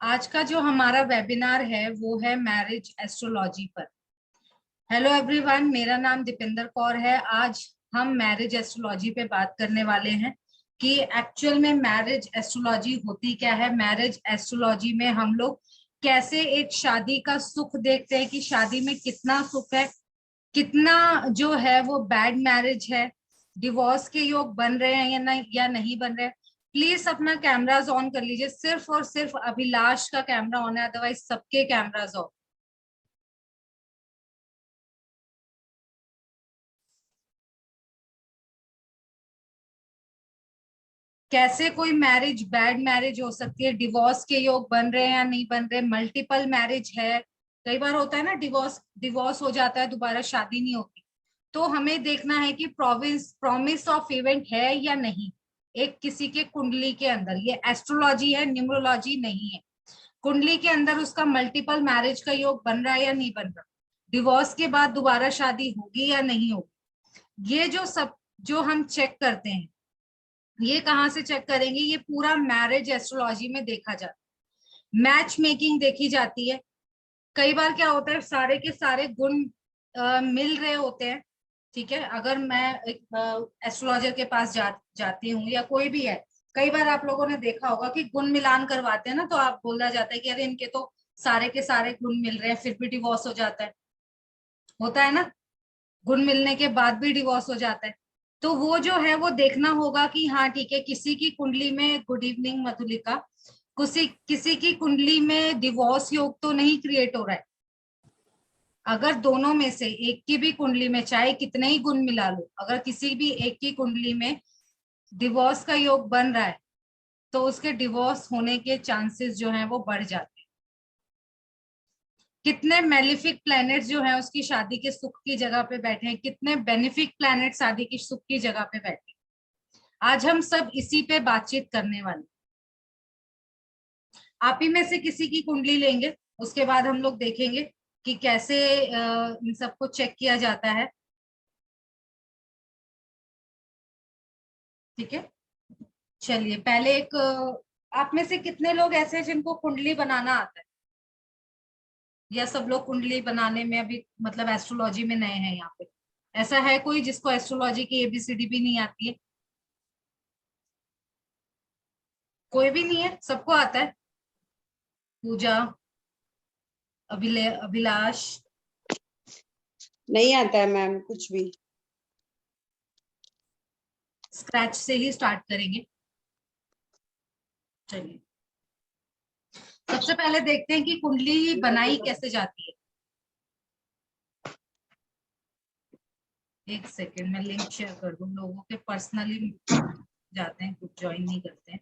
आज का जो हमारा वेबिनार है वो है मैरिज एस्ट्रोलॉजी पर। हेलो एवरीवन, मेरा नाम दीपिंदर कौर है। आज हम मैरिज एस्ट्रोलॉजी पे बात करने वाले हैं कि एक्चुअल में मैरिज एस्ट्रोलॉजी होती क्या है। मैरिज एस्ट्रोलॉजी में हम लोग कैसे एक शादी का सुख देखते हैं कि शादी में कितना सुख है, कितना जो है वो बैड मैरिज है, डिवोर्स के योग बन रहे हैं या नहीं बन रहे हैं। प्लीज अपना कैमराज ऑन कर लीजिए। सिर्फ और सिर्फ अभिलाष का कैमरा ऑन है, अदरवाइज सबके कैमराज ऑफ। कैसे कोई मैरिज बैड मैरिज हो सकती है, डिवोर्स के योग बन रहे हैं या नहीं बन रहे, मल्टीपल मैरिज है। कई बार होता है ना, डिवोर्स डिवोर्स हो जाता है, दोबारा शादी नहीं होती। तो हमें देखना है कि प्रॉमिस ऑफ इवेंट है या नहीं एक किसी के कुंडली के अंदर। ये एस्ट्रोलॉजी है, न्यूमरोलॉजी नहीं है। कुंडली के अंदर उसका मल्टीपल मैरिज का योग बन रहा है या नहीं बन रहा, डिवोर्स के बाद दोबारा शादी होगी या नहीं होगी, ये जो सब जो हम चेक करते हैं, ये कहाँ से चेक करेंगे? ये पूरा मैरिज एस्ट्रोलॉजी में देखा जाता है। मैच मेकिंग देखी जाती है। कई बार क्या होता है, सारे के सारे गुण मिल रहे होते हैं। ठीक है, अगर मैं एक एस्ट्रोलॉजर के पास जाती हूँ या कोई भी है, कई बार आप लोगों ने देखा होगा कि गुण मिलान करवाते हैं ना, तो आप बोला जाता है कि अरे इनके तो सारे के सारे गुण मिल रहे हैं, फिर भी डिवोर्स हो जाता है। होता है ना, गुण मिलने के बाद भी डिवोर्स हो जाता है। तो वो जो है वो देखना होगा कि हाँ ठीक है, किसी की कुंडली में, गुड इवनिंग मधुलिका, किसी किसी की कुंडली में डिवोर्स योग तो नहीं क्रिएट हो रहा है। अगर दोनों में से एक की भी कुंडली में, चाहे कितने ही गुण मिला लो, अगर किसी भी एक की कुंडली में डिवोर्स का योग बन रहा है, तो उसके डिवोर्स होने के चांसेस जो हैं वो बढ़ जाते हैं। कितने मेलिफिक प्लैनेट्स जो हैं उसकी शादी के सुख की जगह पे बैठे हैं, कितने बेनिफिक प्लैनेट शादी की सुख की जगह पे बैठे हैं। आज हम सब इसी पे बातचीत करने वाले। आप ही में से किसी की कुंडली लेंगे, उसके बाद हम लोग देखेंगे कि कैसे इन सबको चेक किया जाता है। ठीक है, चलिए पहले एक आप में से कितने लोग ऐसे हैं जिनको कुंडली बनाना आता है, या सब लोग कुंडली बनाने में अभी मतलब एस्ट्रोलॉजी में नए हैं यहाँ पे? ऐसा है कोई जिसको एस्ट्रोलॉजी की एबीसीडी भी नहीं आती है? कोई भी नहीं है, सबको आता है? पूजा, अभिलाष? नहीं आता है मैम कुछ भी। स्क्रैच से ही स्टार्ट करेंगे। चलिए, सबसे पहले देखते हैं कि कुंडली बनाई कैसे जाती है। एक सेकेंड, मैं लिंक शेयर कर दूं। लोगों के पर्सनली जाते हैं, कुछ ज्वाइन नहीं करते हैं।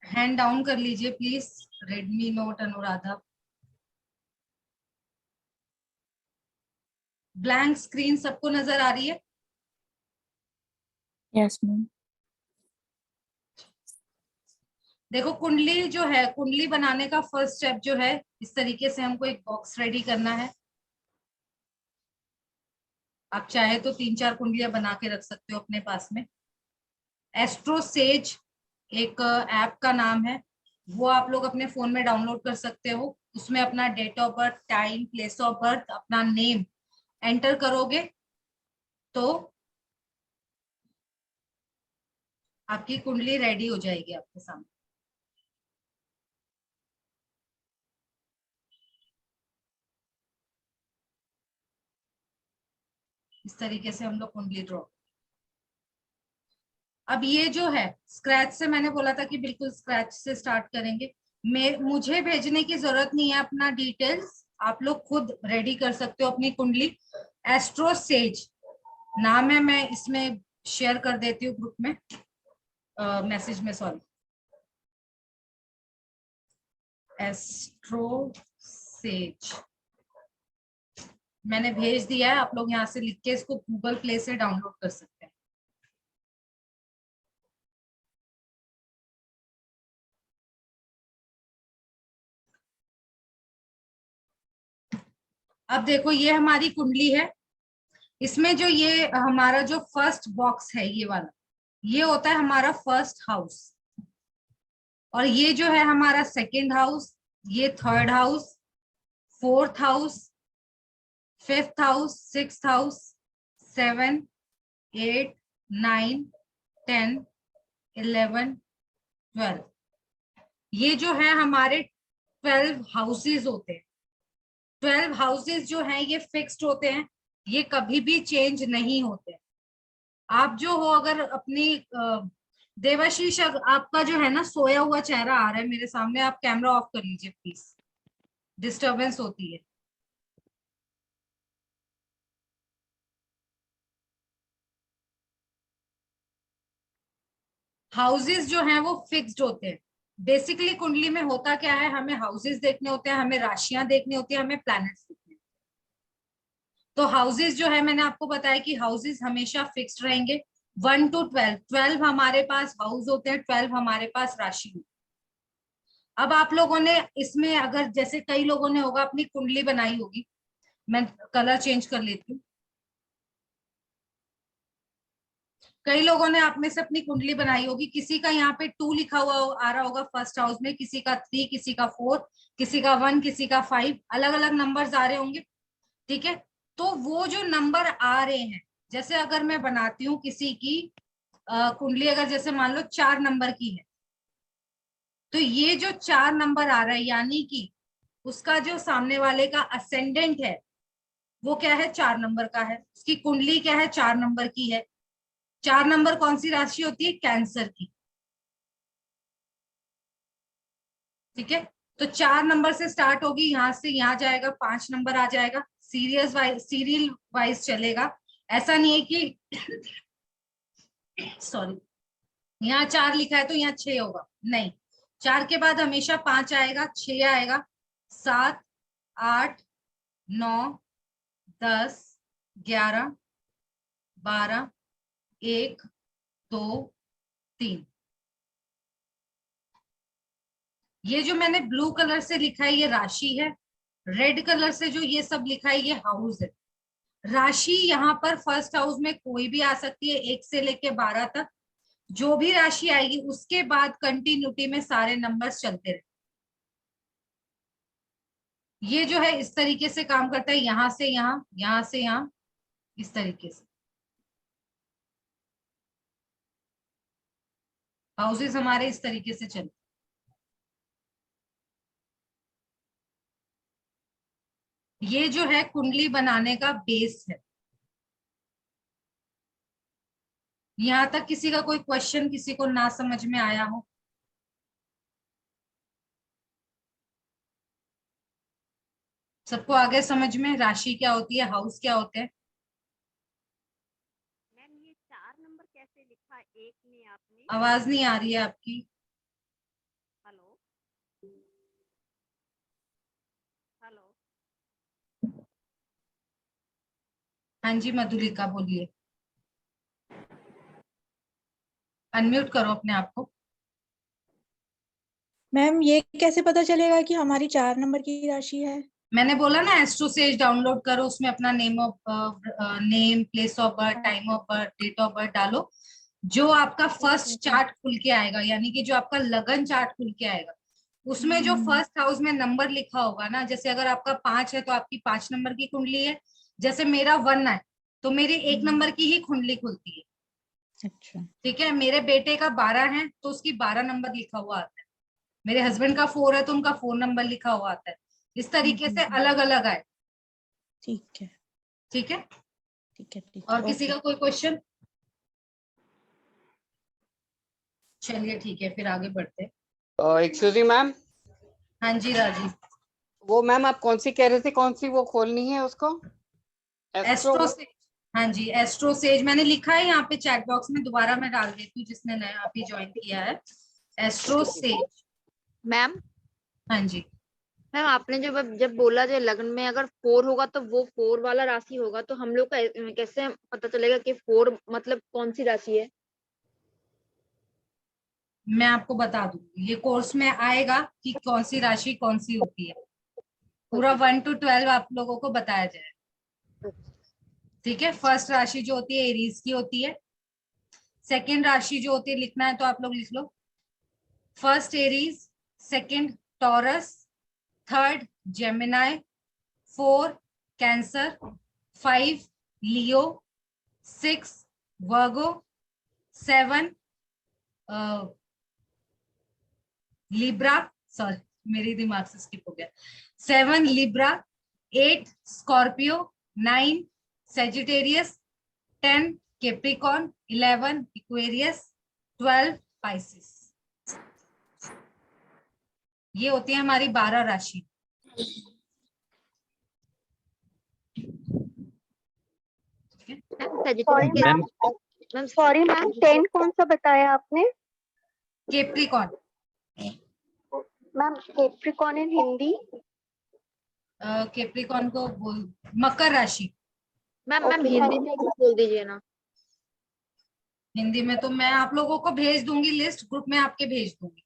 हैंड डाउन कर लीजिए please. Redmi note Anuradha. Blank screen सबको नजर आ रही है? Yes ma'am. देखो, कुंडली जो है, कुंडली बनाने का फर्स्ट स्टेप जो है, इस तरीके से हमको एक बॉक्स रेडी करना है। आप चाहे तो 3-4 कुंडलियां बना के रख सकते हो अपने पास में। एस्ट्रो सेज एक ऐप का नाम है, वो आप लोग अपने फोन में डाउनलोड कर सकते हो। उसमें अपना date of birth, time, place of birth, अपना नेम एंटर करोगे तो आपकी कुंडली रेडी हो जाएगी आपके सामने। इस तरीके से हम लोग कुंडली ड्रॉ। अब ये जो है स्क्रैच से, मैंने बोला था कि बिल्कुल स्क्रैच से स्टार्ट करेंगे। मुझे भेजने की जरूरत नहीं है अपना डिटेल्स, आप लोग खुद रेडी कर सकते हो अपनी कुंडली। एस्ट्रो सेज नाम है, मैं इसमें शेयर कर देती हूँ ग्रुप में, मैसेज में, सॉरी। एस्ट्रो सेज मैंने भेज दिया है, आप लोग यहाँ से लिख के इसको गूगल प्ले से डाउनलोड कर सकते हैं। अब देखो ये हमारी कुंडली है, इसमें जो ये हमारा जो फर्स्ट बॉक्स है ये वाला, ये होता है हमारा फर्स्ट हाउस, और ये जो है हमारा सेकंड हाउस, ये third house, fourth house, fifth house, sixth house, 7, 8, 9, 10, 11, 12, ये जो है हमारे 12 हाउसेस होते हैं। 12 हाउसेस जो हैं ये फिक्स्ड होते हैं, ये कभी भी चेंज नहीं होते। आप जो हो अगर अपनी देवाशीष, आपका जो है ना सोया हुआ चेहरा आ रहा है मेरे सामने, आप कैमरा ऑफ कर लीजिए प्लीज, डिस्टरबेंस होती है। हाउसेस जो हैं वो फिक्स्ड होते हैं। बेसिकली कुंडली में होता क्या है, हमें हाउसेस देखने होते हैं, हमें राशियां देखनी होती है, हमें प्लैनेट्स देखने होते हैं। तो हाउसेस जो है मैंने आपको बताया कि हाउसेस हमेशा फिक्स्ड रहेंगे, 1 to 12, 12 हमारे पास हाउस होते हैं, 12 हमारे पास राशि होती है। अब आप लोगों ने इसमें अगर जैसे कई लोगों ने होगा अपनी कुंडली बनाई होगी, मैं कलर चेंज कर लेती हूँ। कई लोगों ने आप में से अपनी कुंडली बनाई होगी, किसी का यहाँ पे 2 लिखा हुआ आ रहा होगा फर्स्ट हाउस में, किसी का 3, किसी का 4, किसी का 1, किसी का 5, अलग अलग नंबर्स आ रहे होंगे। ठीक है, तो वो जो नंबर आ रहे हैं, जैसे अगर मैं बनाती हूँ किसी की कुंडली, अगर जैसे मान लो 4 नंबर की है, तो ये जो 4 नंबर आ रहा है यानी कि उसका जो सामने वाले का असेंडेंट है वो क्या है, 4 नंबर का है, उसकी कुंडली क्या है, 4 नंबर की है। 4 नंबर कौन सी राशि होती है, कैंसर की। ठीक है, तो 4 नंबर से स्टार्ट होगी, यहां से यहां जाएगा, 5 नंबर आ जाएगा, सीरियल वाइज चलेगा। ऐसा नहीं है कि सॉरी, यहाँ 4 लिखा है तो यहाँ 6 होगा, नहीं, 4 के बाद हमेशा 5 आएगा, 6 आएगा, 7, 8, 9, 10, 11, 12, 1, 2, 3। ये जो मैंने ब्लू कलर से लिखा है ये राशि है, रेड कलर से जो ये सब लिखा है ये हाउस है। राशि यहाँ पर फर्स्ट हाउस में कोई भी आ सकती है, 1 से लेके 12 तक, जो भी राशि आएगी उसके बाद कंटिन्यूटी में सारे नंबर्स चलते रहे। ये जो है इस तरीके से काम करता है, यहां से यहाँ, यहां से यहाँ, इस तरीके से हाउसेस हमारे इस तरीके से चलते। ये जो है कुंडली बनाने का बेस है। यहाँ तक किसी का कोई क्वेश्चन, किसी को ना समझ में आया हो? सबको आगे समझ में, राशि क्या होती है, हाउस क्या होते हैं? मैम ये 4 नंबर कैसे लिखा एक में आपने? आवाज नहीं आ रही है आपकी। Hello hello. हाँ जी मधुलिका बोलिए, अनम्यूट करो अपने आप को। मैम ये कैसे पता चलेगा कि हमारी 4 नंबर की राशि है? मैंने बोला ना एस्ट्रोसेज डाउनलोड करो, उसमें अपना name, place of birth, time of birth, date of birth डालो। जो आपका फर्स्ट चार्ट खुल के आएगा, यानी कि जो आपका लगन चार्ट खुल के आएगा, उसमें जो फर्स्ट हाउस में नंबर लिखा होगा ना, जैसे अगर आपका 5 है तो आपकी 5 नंबर की कुंडली है, जैसे मेरा 1 है तो मेरी 1 नंबर की ही कुंडली खुलती है। अच्छा। ठीक है, मेरे बेटे का 12 है तो उसकी 12 नंबर लिखा हुआ आता है, मेरे हस्बैंड का 4 है तो उनका 4 नंबर लिखा हुआ आता है। इस तरीके से अलग अलग आए। ठीक है ठीक है, ठीक है ठीक और है। किसी ओके। का कोई क्वेश्चन? चलिए ठीक है, फिर आगे बढ़ते हैं। एक्सक्यूज मी मैम, हाँ जी राजीव। वो मैम आप कौन सी कह रहे थे, कौन सी वो खोलनी है उसको? एस्ट्रोसेज, हाँ जी एस्ट्रोसेज मैंने लिखा है यहाँ पे चैट बॉक्स में, दोबारा मैं डाल देती हूँ जिसने नया अभी ज्वाइन किया है, एस्ट्रोसेज। मैम हाँ जी, मैम आपने जब बोला जो लग्न में अगर 4 होगा तो वो 4 वाला राशि होगा, तो हम लोग का कैसे पता चलेगा कि 4 मतलब कौन सी राशि है? मैं आपको बता दूंगी, ये कोर्स में आएगा कि कौन सी राशि कौन सी होती है। पूरा 1 to 12 आप लोगों को बताया जाए। ठीक है, फर्स्ट राशि जो होती है एरीज की होती है। सेकंड राशि जो होती है लिखना है तो आप लोग लिख लो, first Aries, second Taurus, third Gemini, 4 Cancer, 5 Leo, 6 Virgo, 7 Libra, sorry मेरे दिमाग से स्किप हो गया, 7 Libra, 8 Scorpio, 9 Sagittarius, 10 Capricorn, 11 Aquarius, 12 Pisces. ये होती है हमारी 12 राशि। मैम सॉरी मैम 10 कौन सा बताया आपने? कैप्रिकॉर्न। मैम कैप्रिकॉर्न इन हिंदी? कैप्रिकॉर्न को बोल मकर राशि। मैम Okay, हिंदी में बोल दीजिए ना। हिंदी में तो मैं आप लोगों को भेज दूंगी, लिस्ट ग्रुप में आपके भेज दूंगी।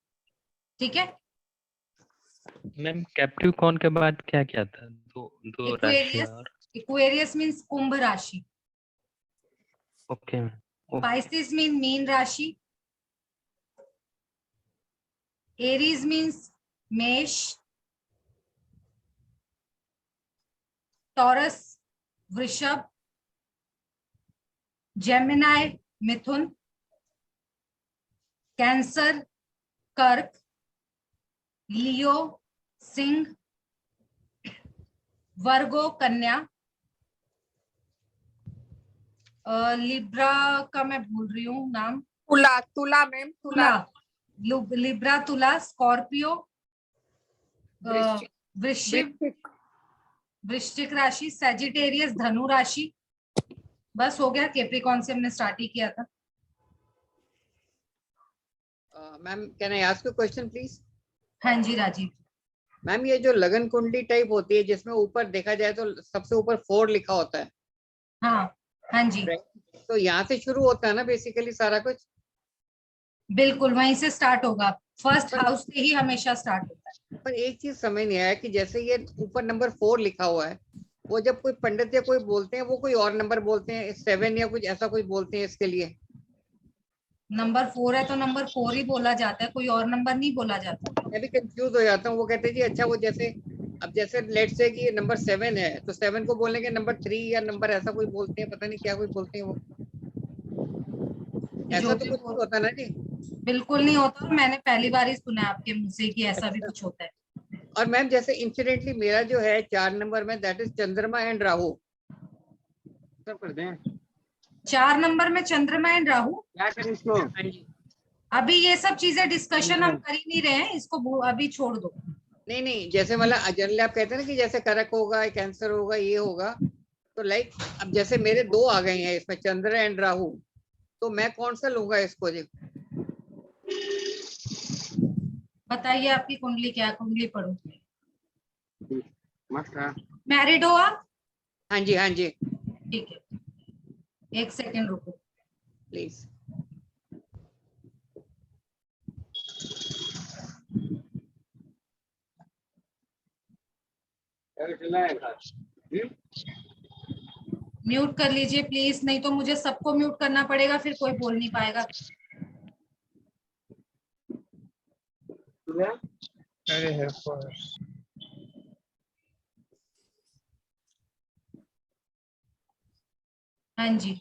ठीक है, मैम कैप्रिकॉर्न के बाद क्या क्या था? दो राशियां। इक्वेरियस मीन्स कुंभ राशि, okay ma'am. Pisces mean mean राशि, एरीज मीन्स मेष, टॉरस वृषभ, जेमिनाई मिथुन, कैंसर कर्क, लियो सिंह, वर्गो कन्या, लिब्रा का मैं भूल रही हूँ नाम, तुला मैम, तुला। लिब्रा तुला, स्कॉर्पियो, वृश्चिक राशि, सेजिटेरियस धनु राशि। बस हो गया, कैप्रिकॉर्न से हमने स्टार्ट ही किया था। Ma'am can I ask you question please? हाँ जी राजीव। मैम ये जो लगन कुंडली टाइप होती है जिसमें ऊपर देखा जाए तो सबसे ऊपर 4 लिखा होता है। हाँ हाँ जी, तो यहाँ से शुरू होता है ना बेसिकली सारा कुछ? बिल्कुल वहीं से स्टार्ट होगा, फर्स्ट हाउस से ही हमेशा स्टार्ट होता है। पर एक चीज समझ नहीं आया कि जैसे ये ऊपर नंबर 4 लिखा हुआ है, वो जब कोई पंडित या कोई बोलते हैं वो कोई और नंबर बोलते हैं, 7 या कुछ ऐसा कुछ बोलते हैं इसके लिए। नंबर 4 है तो नंबर 4 ही बोला जाता है, कोई और नंबर नहीं बोला जाता। मैं भी कंफ्यूज हो जाता हूँ। वो कहते हैं जी अच्छा वो जैसे अब जैसे लेट्स से कि नंबर 7 है तो 7 को बोलने के नंबर 3 या नंबर ऐसा कोई बोलते हैं, पता नहीं क्या कोई बोलते हैं वो, ऐसा तो कुछ नहीं होता ना जी? बिल्कुल नहीं होता, और मैंने पहली बार ही सुना आपके मुंह से कि ऐसा भी कुछ होता है। और मैम जैसे इंसिडेंटली मेरा जो है 4 नंबर में दैट इज चंद्रमा एंड राहु। सब कर दें 4 नंबर में चंद्रमा एंड राहु। क्या करें इसको? हाँ जी। अभी ये सब चीजें डिस्कशन हम कर ही नहीं रहे हैं, इसको अभी छोड़ दो। नहीं जैसे मतलब जनरली आप कहते हैं ना कि जैसे करक होगा, कैंसर होगा, ये होगा, तो लाइक अब जैसे मेरे 2 आ गए हैं इसमें चंद्र एंड राहु, तो मैं कौन सा लूंगा इसको जी? बताइए आपकी कुंडली क्या है, कुंडली पढ़ो। मस्त है। मैरिड हो आप? हाँ जी हाँ जी। ठीक है, एक सेकंड रुको प्लीज। म्यूट कर लीजिए प्लीज, नहीं तो मुझे सबको म्यूट करना पड़ेगा, फिर कोई बोल नहीं पाएगा। हाँ जी,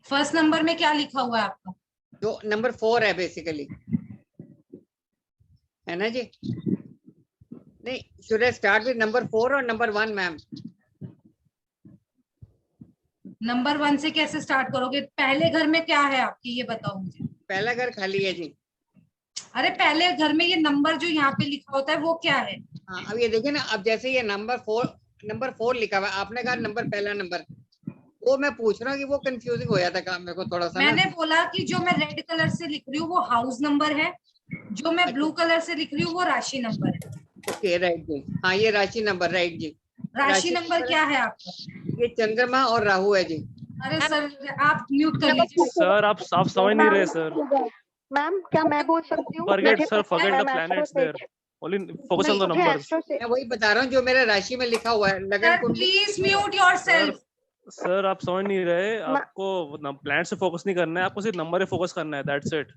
फर्स्ट नंबर में क्या लिखा हुआ है आपका? जो नंबर 4 है बेसिकली, है ना जी? नहीं, should I start with number 4 और नंबर 1 मैम? नंबर 1 से कैसे स्टार्ट करोगे? पहले घर में क्या है आपके, ये बताओ मुझे। पहला घर खाली है जी। अरे पहले घर में ये नंबर जो यहाँ पे लिखा होता है वो क्या है? हाँ अब ये देखिए ना, अब जैसे ये नंबर 4 लिखा हुआ है, आपने कहा नंबर पहला नंबर, वो मैं पूछ रहा हूँ कि वो कंफ्यूजिंग हो जाता काम मेरे को थोड़ा सा। मैंने बोला कि जो मैं रेड कलर से लिख रही हूँ वो हाउस नंबर है, जो मैं ब्लू कलर से लिख रही हूँ वो राशि नंबर है। ओके राइट जी, हाँ ये राशि नंबर, राइट जी। राशि नंबर क्या है आपका? ये चंद्रमा और राहु है जी। अरे सर आप म्यूट कर लीजिए। सर आप समझ नहीं रहे सर। मैम क्या मैं बोल सकती हूँ? Forget मुझे sir, पता है forget the ma'am planets astro there. Only focus on the मुझे numbers. एस्ट्रो से मैं वही बता रहा हूँ जो मेरे राशि में लिखा हुआ है लगन सर कुंडली। Please mute yourself. सर आप समझ नहीं रहे, आपको प्लान से फोकस नहीं करना है, आपको सिर्फ नंबर पे फोकस करना है, दैट्स इट।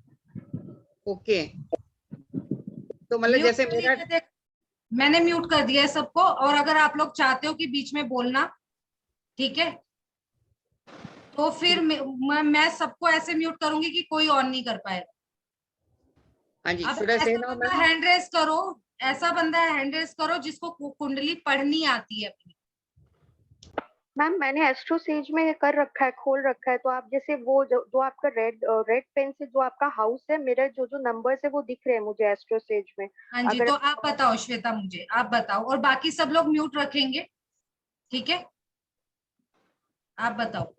ओके, तो मतलब जैसे मेरा मैंने म्यूट कर दिया है सबको, और अगर आप लोग चाहते हो कि बीच में बोलना, ठीक है, तो फिर मैं सबको ऐसे म्यूट करूंगी कि कोई ऑन नहीं कर पाएगा। हाँ जी, अब should I say ऐसा now, बंदा ma'am? हैंड रेस करो, ऐसा बंदा हैंड रेस करो जिसको कुंडली पढ़नी आती है अपनी। मैम मैंने एस्ट्रो सेज में कर रखा है, खोल रखा है, तो आप जैसे वो जो आपका रेड पेन से जो आपका हाउस है, मेरे जो जो नंबर्स है वो दिख रहे हैं मुझे एस्ट्रो सेज में। हाँ जी, अगर तो आप बताओ श्वेता, मुझे आप बताओ, और बाकी सब लोग म्यूट रखेंगे, ठीक है, आप बताओ।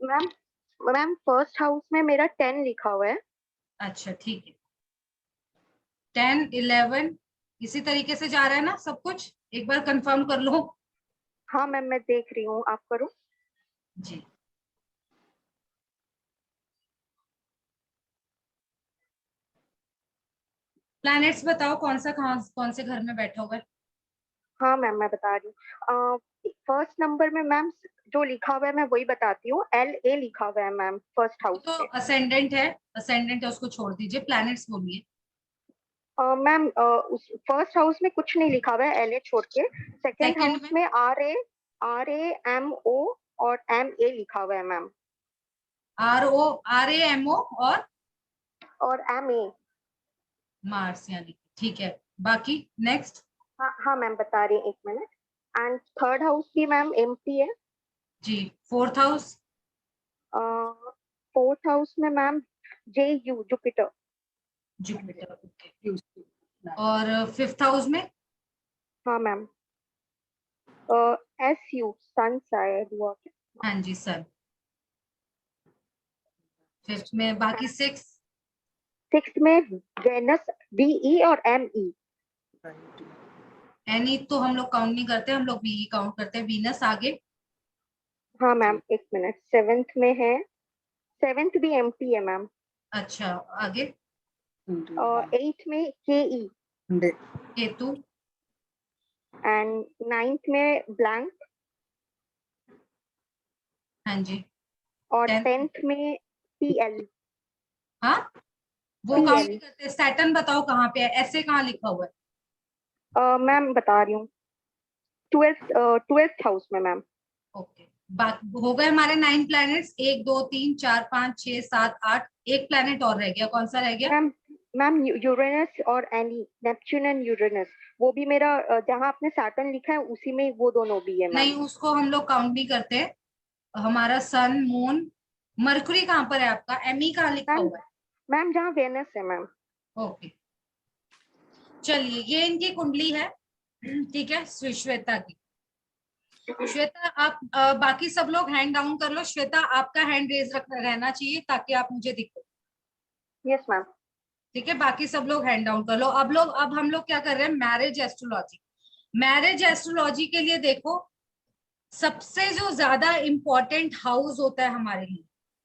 मैम फर्स्ट हाउस में मेरा 10 लिखा हुआ है। अच्छा ठीक है, 10, 11 इसी तरीके से जा रहा है ना सब कुछ, एक बार कंफर्म कर लो। हाँ मैम मैं देख रही हूँ, आप करो। जी, प्लैनेट्स बताओ कौन सा कौन से घर में बैठा हुआ है। हाँ मैम मैं बता रही हूँ। फर्स्ट नंबर में मैम जो लिखा हुआ है मैं वही बताती हूँ, LA लिखा हुआ है मैम फर्स्ट हाउस तो पे। असेंडेंट है, उसको छोड़ दीजिए, प्लैनेट्स बोलिए। मैम उस फर्स्ट हाउस में कुछ नहीं लिखा हुआ है, LA छोड़ के। सेकंड हाउस में RAMO और MA लिखा हुआ है मैम। RAMO और MA। मार्स यानी, ठीक है, बाकी नेक्स्ट। हाँ मैम बता रही हूँ, एक मिनट। एंड थर्ड हाउस भी मैम MP है जी। फोर्थ हाउस में मैम JU जुपिटर। ओके। और फिफ्थ हाउस में? हाँ मैम SU सन शायद हुआ। हाँ जी सन। फिफ्थ में, बाकी सिक्स में वेनस BE और ME। एनी तो हम लोग काउंट नहीं करते, हम लोग बीई काउंट करते हैं। वीनस आगे? हाँ मैम एक मिनट, सेवेंथ में है, सेवेंथ भी MP है मैम। अच्छा, आगे? एट में KE केतु। एंड नाइन्थ में ब्लैंक। हाँ जी। और 10th? 10th में PL। हाँ, वो काउंट नहीं करते। सैटर्न बताओ कहाँ पे है, ऐसे कहाँ लिखा हुआ है? मैम बता रही हूँ, 12th हाउस में मैम। ओके, हो गए हमारे 9 प्लैनेट्स। 1 2 3 4 5 6 7 8। एक प्लैनेट और रह गया, कौन सा रह गया? मैम यूरेनस और एनी, नेपच्यून एंड यूरेनस, वो भी मेरा जहाँ आपने सैटर्न लिखा है उसी में वो दोनों भी है मैम। नहीं, उसको हम लोग काउंट नहीं करते। हमारा सन, मून, मरकुरी कहाँ पर है आपका? ME कहाँ लिखा हुआ है? मैम जहाँ वेनस है मैम। ओके, चलिए, ये इनकी कुंडली है, ठीक है, श्वेता की। श्वेता आप बाकी सब लोग हैंड डाउन कर लो। श्वेता आपका हैंड रेज रहना चाहिए ताकि आप मुझे दिखो। Yes ma'am. ठीक है, बाकी सब लोग हैंड डाउन कर लो। अब हम लोग क्या कर रहे हैं? Marriage astrology. मैरिज एस्ट्रोलॉजी के लिए देखो, सबसे जो ज्यादा इंपॉर्टेंट हाउस होता है हमारे लिए,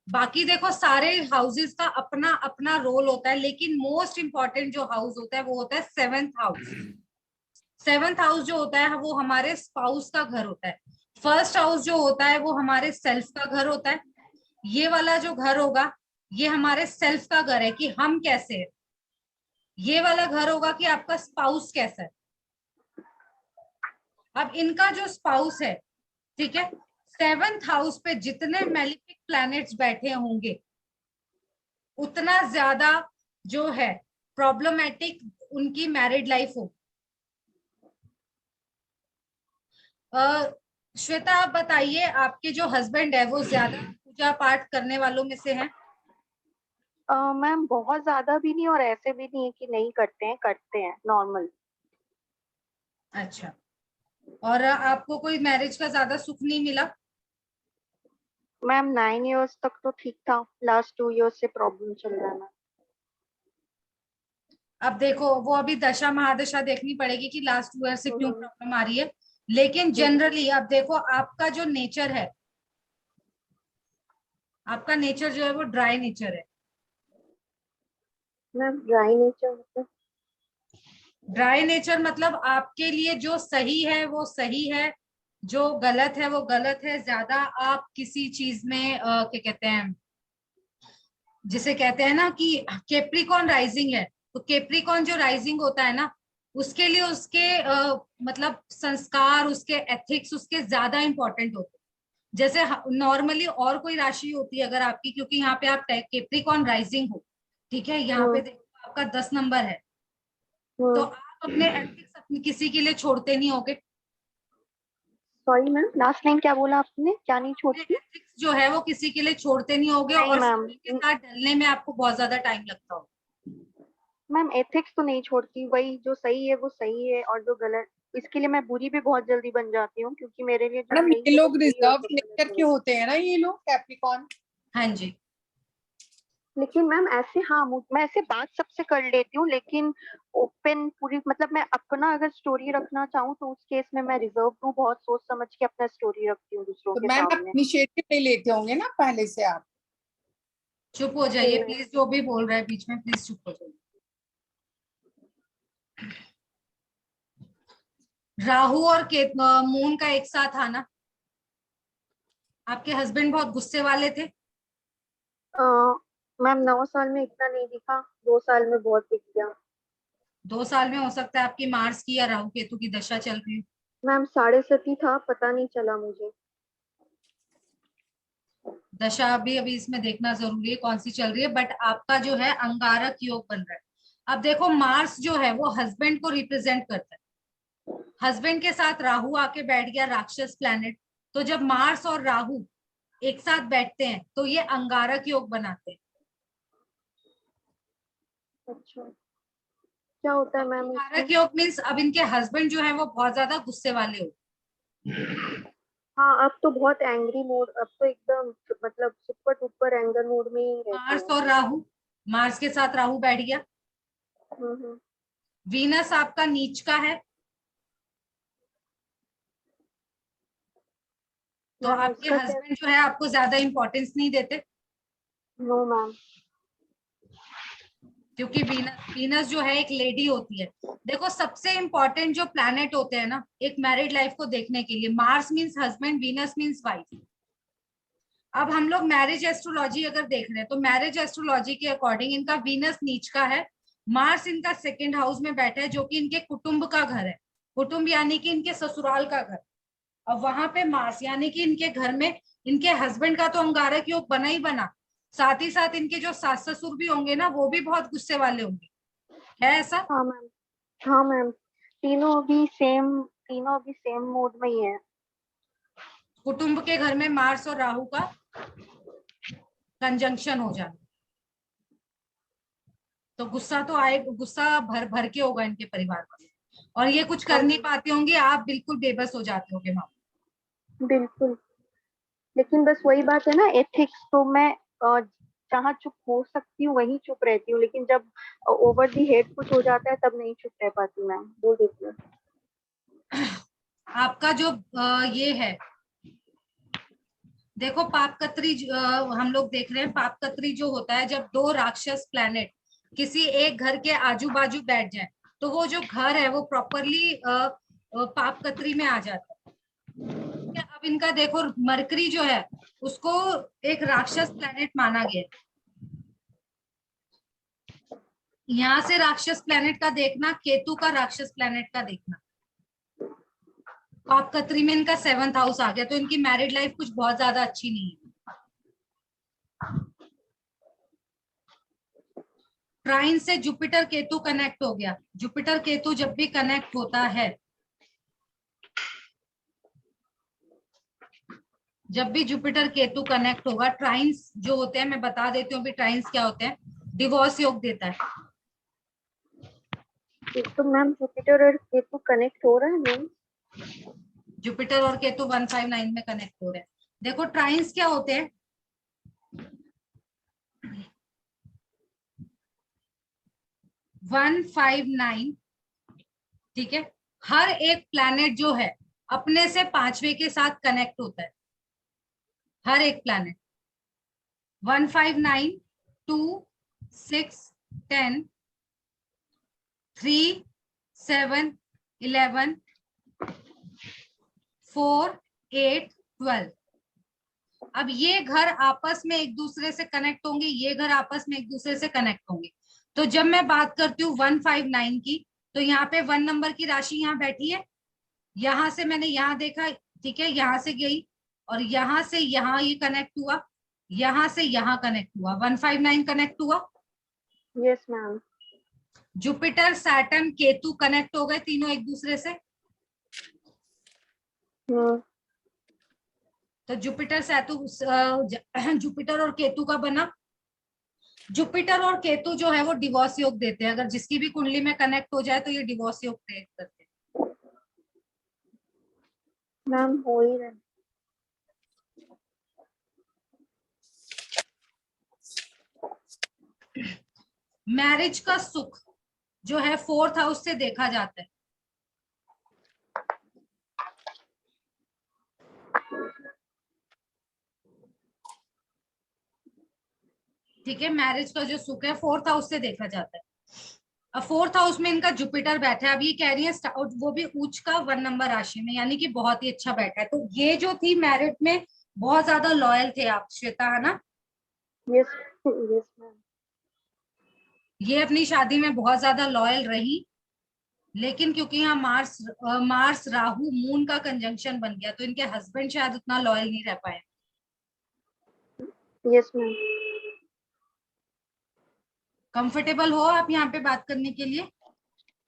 बाकी देखो सारे हाउसेस का अपना अपना रोल होता है, लेकिन मोस्ट इंपॉर्टेंट जो हाउस होता है वो होता है 7th हाउस। 7th हाउस जो होता है वो हमारे स्पाउस का घर होता है। फर्स्ट हाउस जो होता है वो हमारे सेल्फ का घर होता है। ये वाला जो घर होगा ये हमारे सेल्फ का घर है कि हम कैसे हैं। ये वाला घर होगा कि आपका स्पाउस कैसा है। अब इनका जो स्पाउस है, ठीक है, 7th हाउस पे जितने मैलिफिक प्लैनेट्स बैठे होंगे उतना ज्यादा जो है प्रॉब्लमेटिक उनकी मैरिड लाइफ हो। श्वेता आप बताइए, आपके जो हस्बैंड है वो ज्यादा पूजा पाठ करने वालों में से हैं? मैम बहुत ज्यादा भी नहीं और ऐसे भी नहीं है कि नहीं करते हैं, करते हैं नॉर्मल। अच्छा, और आपको कोई मैरिज का ज्यादा सुख नहीं मिला? मैम 9 इयर्स तक तो ठीक था, लास्ट 2 इयर्स से प्रॉब्लम चल रहा है मैम। अब देखो, वो अभी दशा महादशा देखनी पड़ेगी कि लास्ट 2 ईयर से क्यों प्रॉब्लम आ रही है, लेकिन जनरली अब देखो आपका जो नेचर है, आपका नेचर जो है वो ड्राई नेचर है। मैम ड्राई नेचर मतलब? ड्राई नेचर मतलब आपके लिए जो सही है वो सही है, जो गलत है वो गलत है। ज्यादा आप किसी चीज में क्या कहते हैं, जिसे कहते हैं ना कि केप्रिकॉन राइजिंग है, तो केप्रिकॉन जो राइजिंग होता है ना, उसके लिए उसके मतलब संस्कार, उसके एथिक्स उसके ज्यादा इंपॉर्टेंट होते हैं। जैसे नॉर्मली और कोई राशि होती है अगर आपकी, क्योंकि यहाँ पे आप केप्रिकॉन राइजिंग हो, ठीक है, यहाँ पे देखो आपका 10 नंबर है, तो आप अपने एथिक्स अपनी किसी के लिए छोड़ते नहीं होगे। सॉरी मैम, लास्ट लाइन क्या बोला आपने? क्या नहीं छोड़ती? एथिक्स जो है वो किसी के लिए छोड़ते नहीं होगे, नहीं और मैम, समय के साथ ढलने में आपको बहुत ज्यादा टाइम लगता होगा। मैम एथिक्स तो नहीं छोड़ती, वही जो सही है वो सही है और जो गलत, इसके लिए मैं बुरी भी बहुत जल्दी बन जाती हूँ, क्योंकि मेरे लिए जो मैडम सही ये है वो लोग बुरी है और रिजर्व जो नेचर गलत के है। होते हैं ना ये लोग कैप्रिकॉन। हाँ जी, लेकिन मैम ऐसे, हाँ मैं ऐसे बात सबसे कर लेती हूँ, लेकिन ओपन पूरी मतलब मैं अपना अगर स्टोरी रखना चाहूँ तो उस केस में मैं रिजर्व हूँ, बहुत सोच समझ के अपना स्टोरी रखती हूँ दूसरों तो के मैम आप सामने। इनिशिएटिव नहीं लेते होंगे ना पहले से आप। चुप हो जाइए प्लीज, जो भी बोल रहा है बीच में प्लीज चुप हो जाइए। राहु और मून का एक साथ आना, आपके हस्बैंड बहुत गुस्से वाले थे? मैम 9 साल में इतना नहीं दिखा, 2 साल में बहुत दिख गया। 2 साल में हो सकता है आपकी मार्स की या राहु केतु की दशा चल रही है। मैम 7.5 था, पता नहीं चला मुझे। दशा अभी अभी इसमें देखना जरूरी है कौन सी चल रही है, बट आपका जो है अंगारक योग बन रहा है। अब देखो मार्स जो है वो हस्बैंड को रिप्रेजेंट करता है, हस्बैंड के साथ राहु आके बैठ गया, राक्षस प्लैनेट। तो जब मार्स और राहु एक साथ बैठते हैं तो ये अंगारक योग बनाते हैं। अच्छा, क्या होता है मैम अंगारक इसमें? योग मीन्स अब इनके हस्बैंड जो है वो बहुत ज्यादा गुस्से वाले हो। हाँ, अब तो बहुत एंग्री मोड, अब तो एकदम मतलब सुपर डुपर एंगर मोड में ही रहते मार्स हैं। और राहु, मार्स के साथ राहु बैठ गया। हम्म। वीनस आपका नीच का है, तो मैम आपके उसका क्या? हस्बैंड जो है आपको ज्यादा इंपॉर्टेंस नहीं देते, नो मैम। क्योंकि वीनस वीनस जो है एक लेडी होती है। देखो सबसे इंपॉर्टेंट जो प्लैनेट होते हैं ना एक मैरिड लाइफ को देखने के लिए, Mars means husband, Venus means wife. अब हम लोग मैरिज एस्ट्रोलॉजी अगर देख रहे हैं तो मैरिज एस्ट्रोलॉजी के अकॉर्डिंग इनका वीनस नीच का है, मार्स इनका सेकंड हाउस में बैठा है जो कि इनके कुटुंब का घर है। कुटुंब यानी कि इनके ससुराल का घर। अब वहां पे मार्स यानी कि इनके घर में इनके हस्बैंड का तो अंगारक योग बना ही बना, साथ ही साथ इनके जो सास ससुर भी होंगे ना वो भी बहुत गुस्से वाले होंगे, है ऐसा? हाँ मैम। हाँ मैम, तीनों अभी सेम मोड में ही है। कुटुंब के घर में मार्स और राहु का कंजंक्शन हो जाना, तो गुस्सा तो आए, गुस्सा भर भर के होगा इनके परिवार वाले, और ये कुछ हाँ कर नहीं मैम, पाते होंगे, आप बिल्कुल बेबस हो जाते होंगे वहां। बिल्कुल। लेकिन बस वही बात है ना, एथिक्स तो मैं जहाँ चुप हो सकती हूँ वहीं चुप रहती हूँ, लेकिन जब ओवर दी हेड कुछ हो जाता है तब नहीं चुप रह पाती मैम, बोल देती हूँ। आपका जो ये है, देखो पापकत्री हम लोग देख रहे हैं, पापकत्री जो होता है जब दो राक्षस प्लैनेट किसी एक घर के आजू बाजू बैठ जाए तो वो जो घर है वो प्रॉपरली पापकत्री में आ जाता है। अब इनका देखो मरकरी जो है उसको एक राक्षस प्लैनेट माना गया है। यहाँ से राक्षस प्लैनेट का देखना, केतु का राक्षस प्लैनेट का देखना, पापकत्री में इनका 7th हाउस आ गया, तो इनकी मैरिड लाइफ कुछ बहुत ज्यादा अच्छी नहीं है। ट्राइन से जुपिटर केतु कनेक्ट हो गया, जुपिटर केतु जब भी कनेक्ट होता है, जब भी जुपिटर केतु कनेक्ट होगा, ट्राइन्स जो होते हैं मैं बता देती हूँ अभी ट्राइन्स क्या होते हैं, डिवोर्स योग देता है। तो मैम जुपिटर और केतु कनेक्ट हो रहा है मैम? जुपिटर और केतु 159 में कनेक्ट हो रहे हैं। देखो ट्राइन्स क्या होते हैं, वन 159, ठीक है, हर एक प्लैनेट जो है अपने से 5वें के साथ कनेक्ट होता है, हर एक प्लैनेट 159, 2, 6, 10, 3, 7, 11, 4, 8, 12। अब ये घर आपस में एक दूसरे से कनेक्ट होंगे, ये घर आपस में एक दूसरे से कनेक्ट होंगे। तो जब मैं बात करती हूँ 159 की, तो यहाँ पे 1 नंबर की राशि यहाँ बैठी है, यहां से मैंने यहाँ देखा, ठीक है, यहां से गई और यहां से यहाँ ये कनेक्ट हुआ, यहां से यहाँ कनेक्ट हुआ, 159 कनेक्ट हुआ। Yes ma'am. Jupiter, Saturn, Ketu connect हो गए तीनों एक दूसरे से। तो जुपिटर जुपिटर और केतु का बना। जुपिटर और केतु जो है वो डिवोर्स योग देते हैं, अगर जिसकी भी कुंडली में कनेक्ट हो जाए तो ये डिवोर्स योग क्रिएट करते हैं। मैम हो ही रहा है। मैरिज का सुख जो है 4th हाउस से देखा जाता है। ठीक है, मैरिज का जो सुख है 4th हाउस से देखा जाता है। अब 4th हाउस में इनका जुपिटर बैठा है। अब ये कह रही है वो भी उच्च का 1 नंबर राशि में, यानी कि बहुत ही अच्छा बैठा है। तो ये जो थी मैरिड में बहुत ज्यादा लॉयल थे आप श्वेता, है ना? Yes yes ma'am. ये अपनी शादी में बहुत ज्यादा लॉयल रही, लेकिन क्योंकि यहाँ मार्स राहु मून का कंजंक्शन बन गया तो इनके हस्बैंड शायद उतना लॉयल नहीं रह पाए। Yes ma'am. कंफर्टेबल हो आप यहाँ पे बात करने के लिए?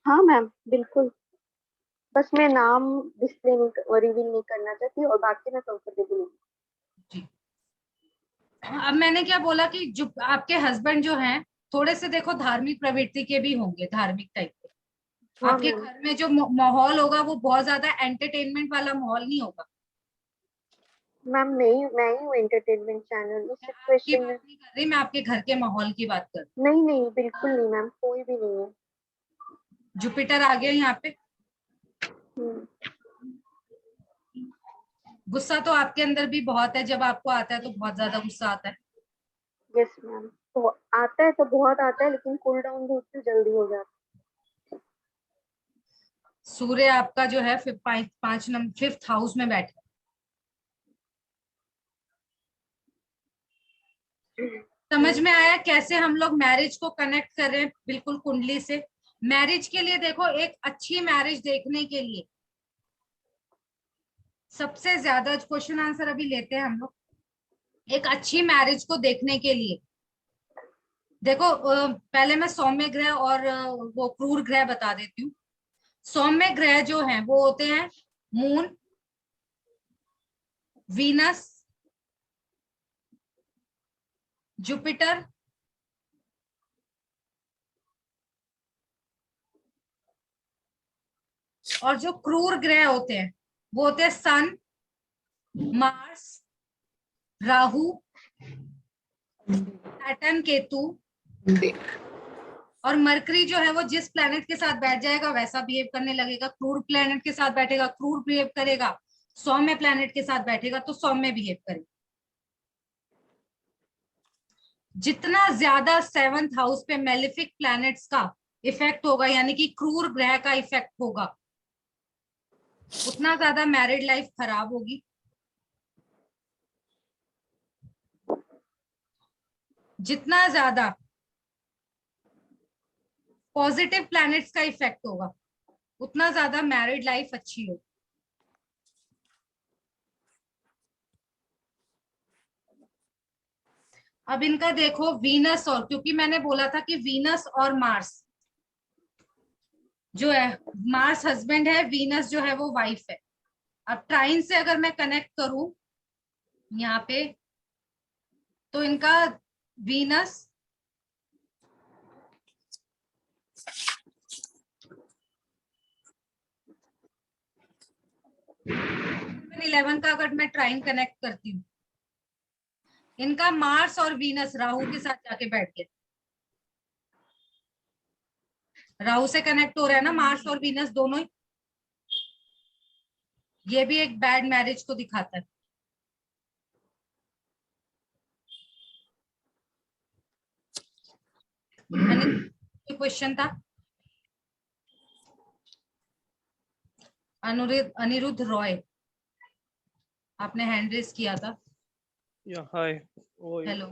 हाँ मैम बिल्कुल, बस मैं नाम डिस्प्ले नहीं रिवील नहीं करना चाहती और बाकी मैं कंफर्टेबल हूँ। जी। अब मैंने क्या बोला कि जो आपके हस्बैंड जो हैं थोड़े से देखो धार्मिक प्रवृत्ति के भी होंगे, धार्मिक टाइप के। हाँ आपके मैम। घर में जो माहौल होगा वो बहुत ज्यादा एंटरटेनमेंट वाला माहौल नहीं होगा। मैम नहीं, मैं ही हूँ एंटरटेनमेंट चैनल इस मैं आपकी सिचुएशन बात में। नहीं कर रही, मैं आपके घर के माहौल की बात कर रही नहीं नहीं बिल्कुल नहीं मैम, कोई भी नहीं है। हूँ। जुपिटर आ गया यहाँ पे। गुस्सा तो आपके अंदर भी बहुत है, जब आपको आता है तो बहुत ज्यादा गुस्सा आता है। यस मैम, तो आता है तो बहुत आता है, लेकिन कूल डाउन भी उतनी जल्दी हो जाता सूर्य आपका जो है 5th हाउस में बैठा है। समझ में आया कैसे हम लोग मैरिज को कनेक्ट कर रहे हैं बिल्कुल कुंडली से? मैरिज के लिए देखो, एक अच्छी मैरिज देखने के लिए सबसे ज्यादा क्वेश्चन आंसर अभी लेते हैं हम लोग। एक अच्छी मैरिज को देखने के लिए देखो, पहले मैं सौम्य ग्रह और वो क्रूर ग्रह बता देती हूँ। सौम्य ग्रह जो हैं वो होते हैं मून, वीनस, जुपिटर, और जो क्रूर ग्रह होते हैं वो होते हैं सन, मार्स, राहु, सैटर्न, केतु, और मरकरी जो है वो जिस प्लेनेट के साथ बैठ जाएगा वैसा बिहेव करने लगेगा। क्रूर प्लेनेट के साथ बैठेगा क्रूर बिहेव करेगा, सौम्य प्लेनेट के साथ बैठेगा तो सौम्य बिहेव करेगा। जितना ज्यादा 7th हाउस पे मेलिफिक प्लैनेट्स का इफेक्ट होगा, यानी कि क्रूर ग्रह का इफेक्ट होगा, उतना ज्यादा मैरिड लाइफ खराब होगी। जितना ज्यादा पॉजिटिव प्लैनेट्स का इफेक्ट होगा उतना ज्यादा मैरिड लाइफ अच्छी होगी। अब इनका देखो वीनस, और क्योंकि मैंने बोला था कि वीनस और मार्स जो है, मार्स हस्बैंड है, वीनस जो है वो वाइफ है। अब ट्राइन से अगर मैं कनेक्ट करूं यहाँ पे तो इनका वीनस इलेवन का अगर मैं ट्राइन कनेक्ट करती हूँ, इनका मार्स और वीनस राहु के साथ जाके बैठ गए। राहु से कनेक्ट हो रहा है ना मार्स और वीनस दोनों ही। ये भी एक बैड मैरिज को दिखाता है। मैंने क्वेश्चन था अनिरुद्ध रॉय, आपने हैंड रेस किया था। या हाय, वो हेलो।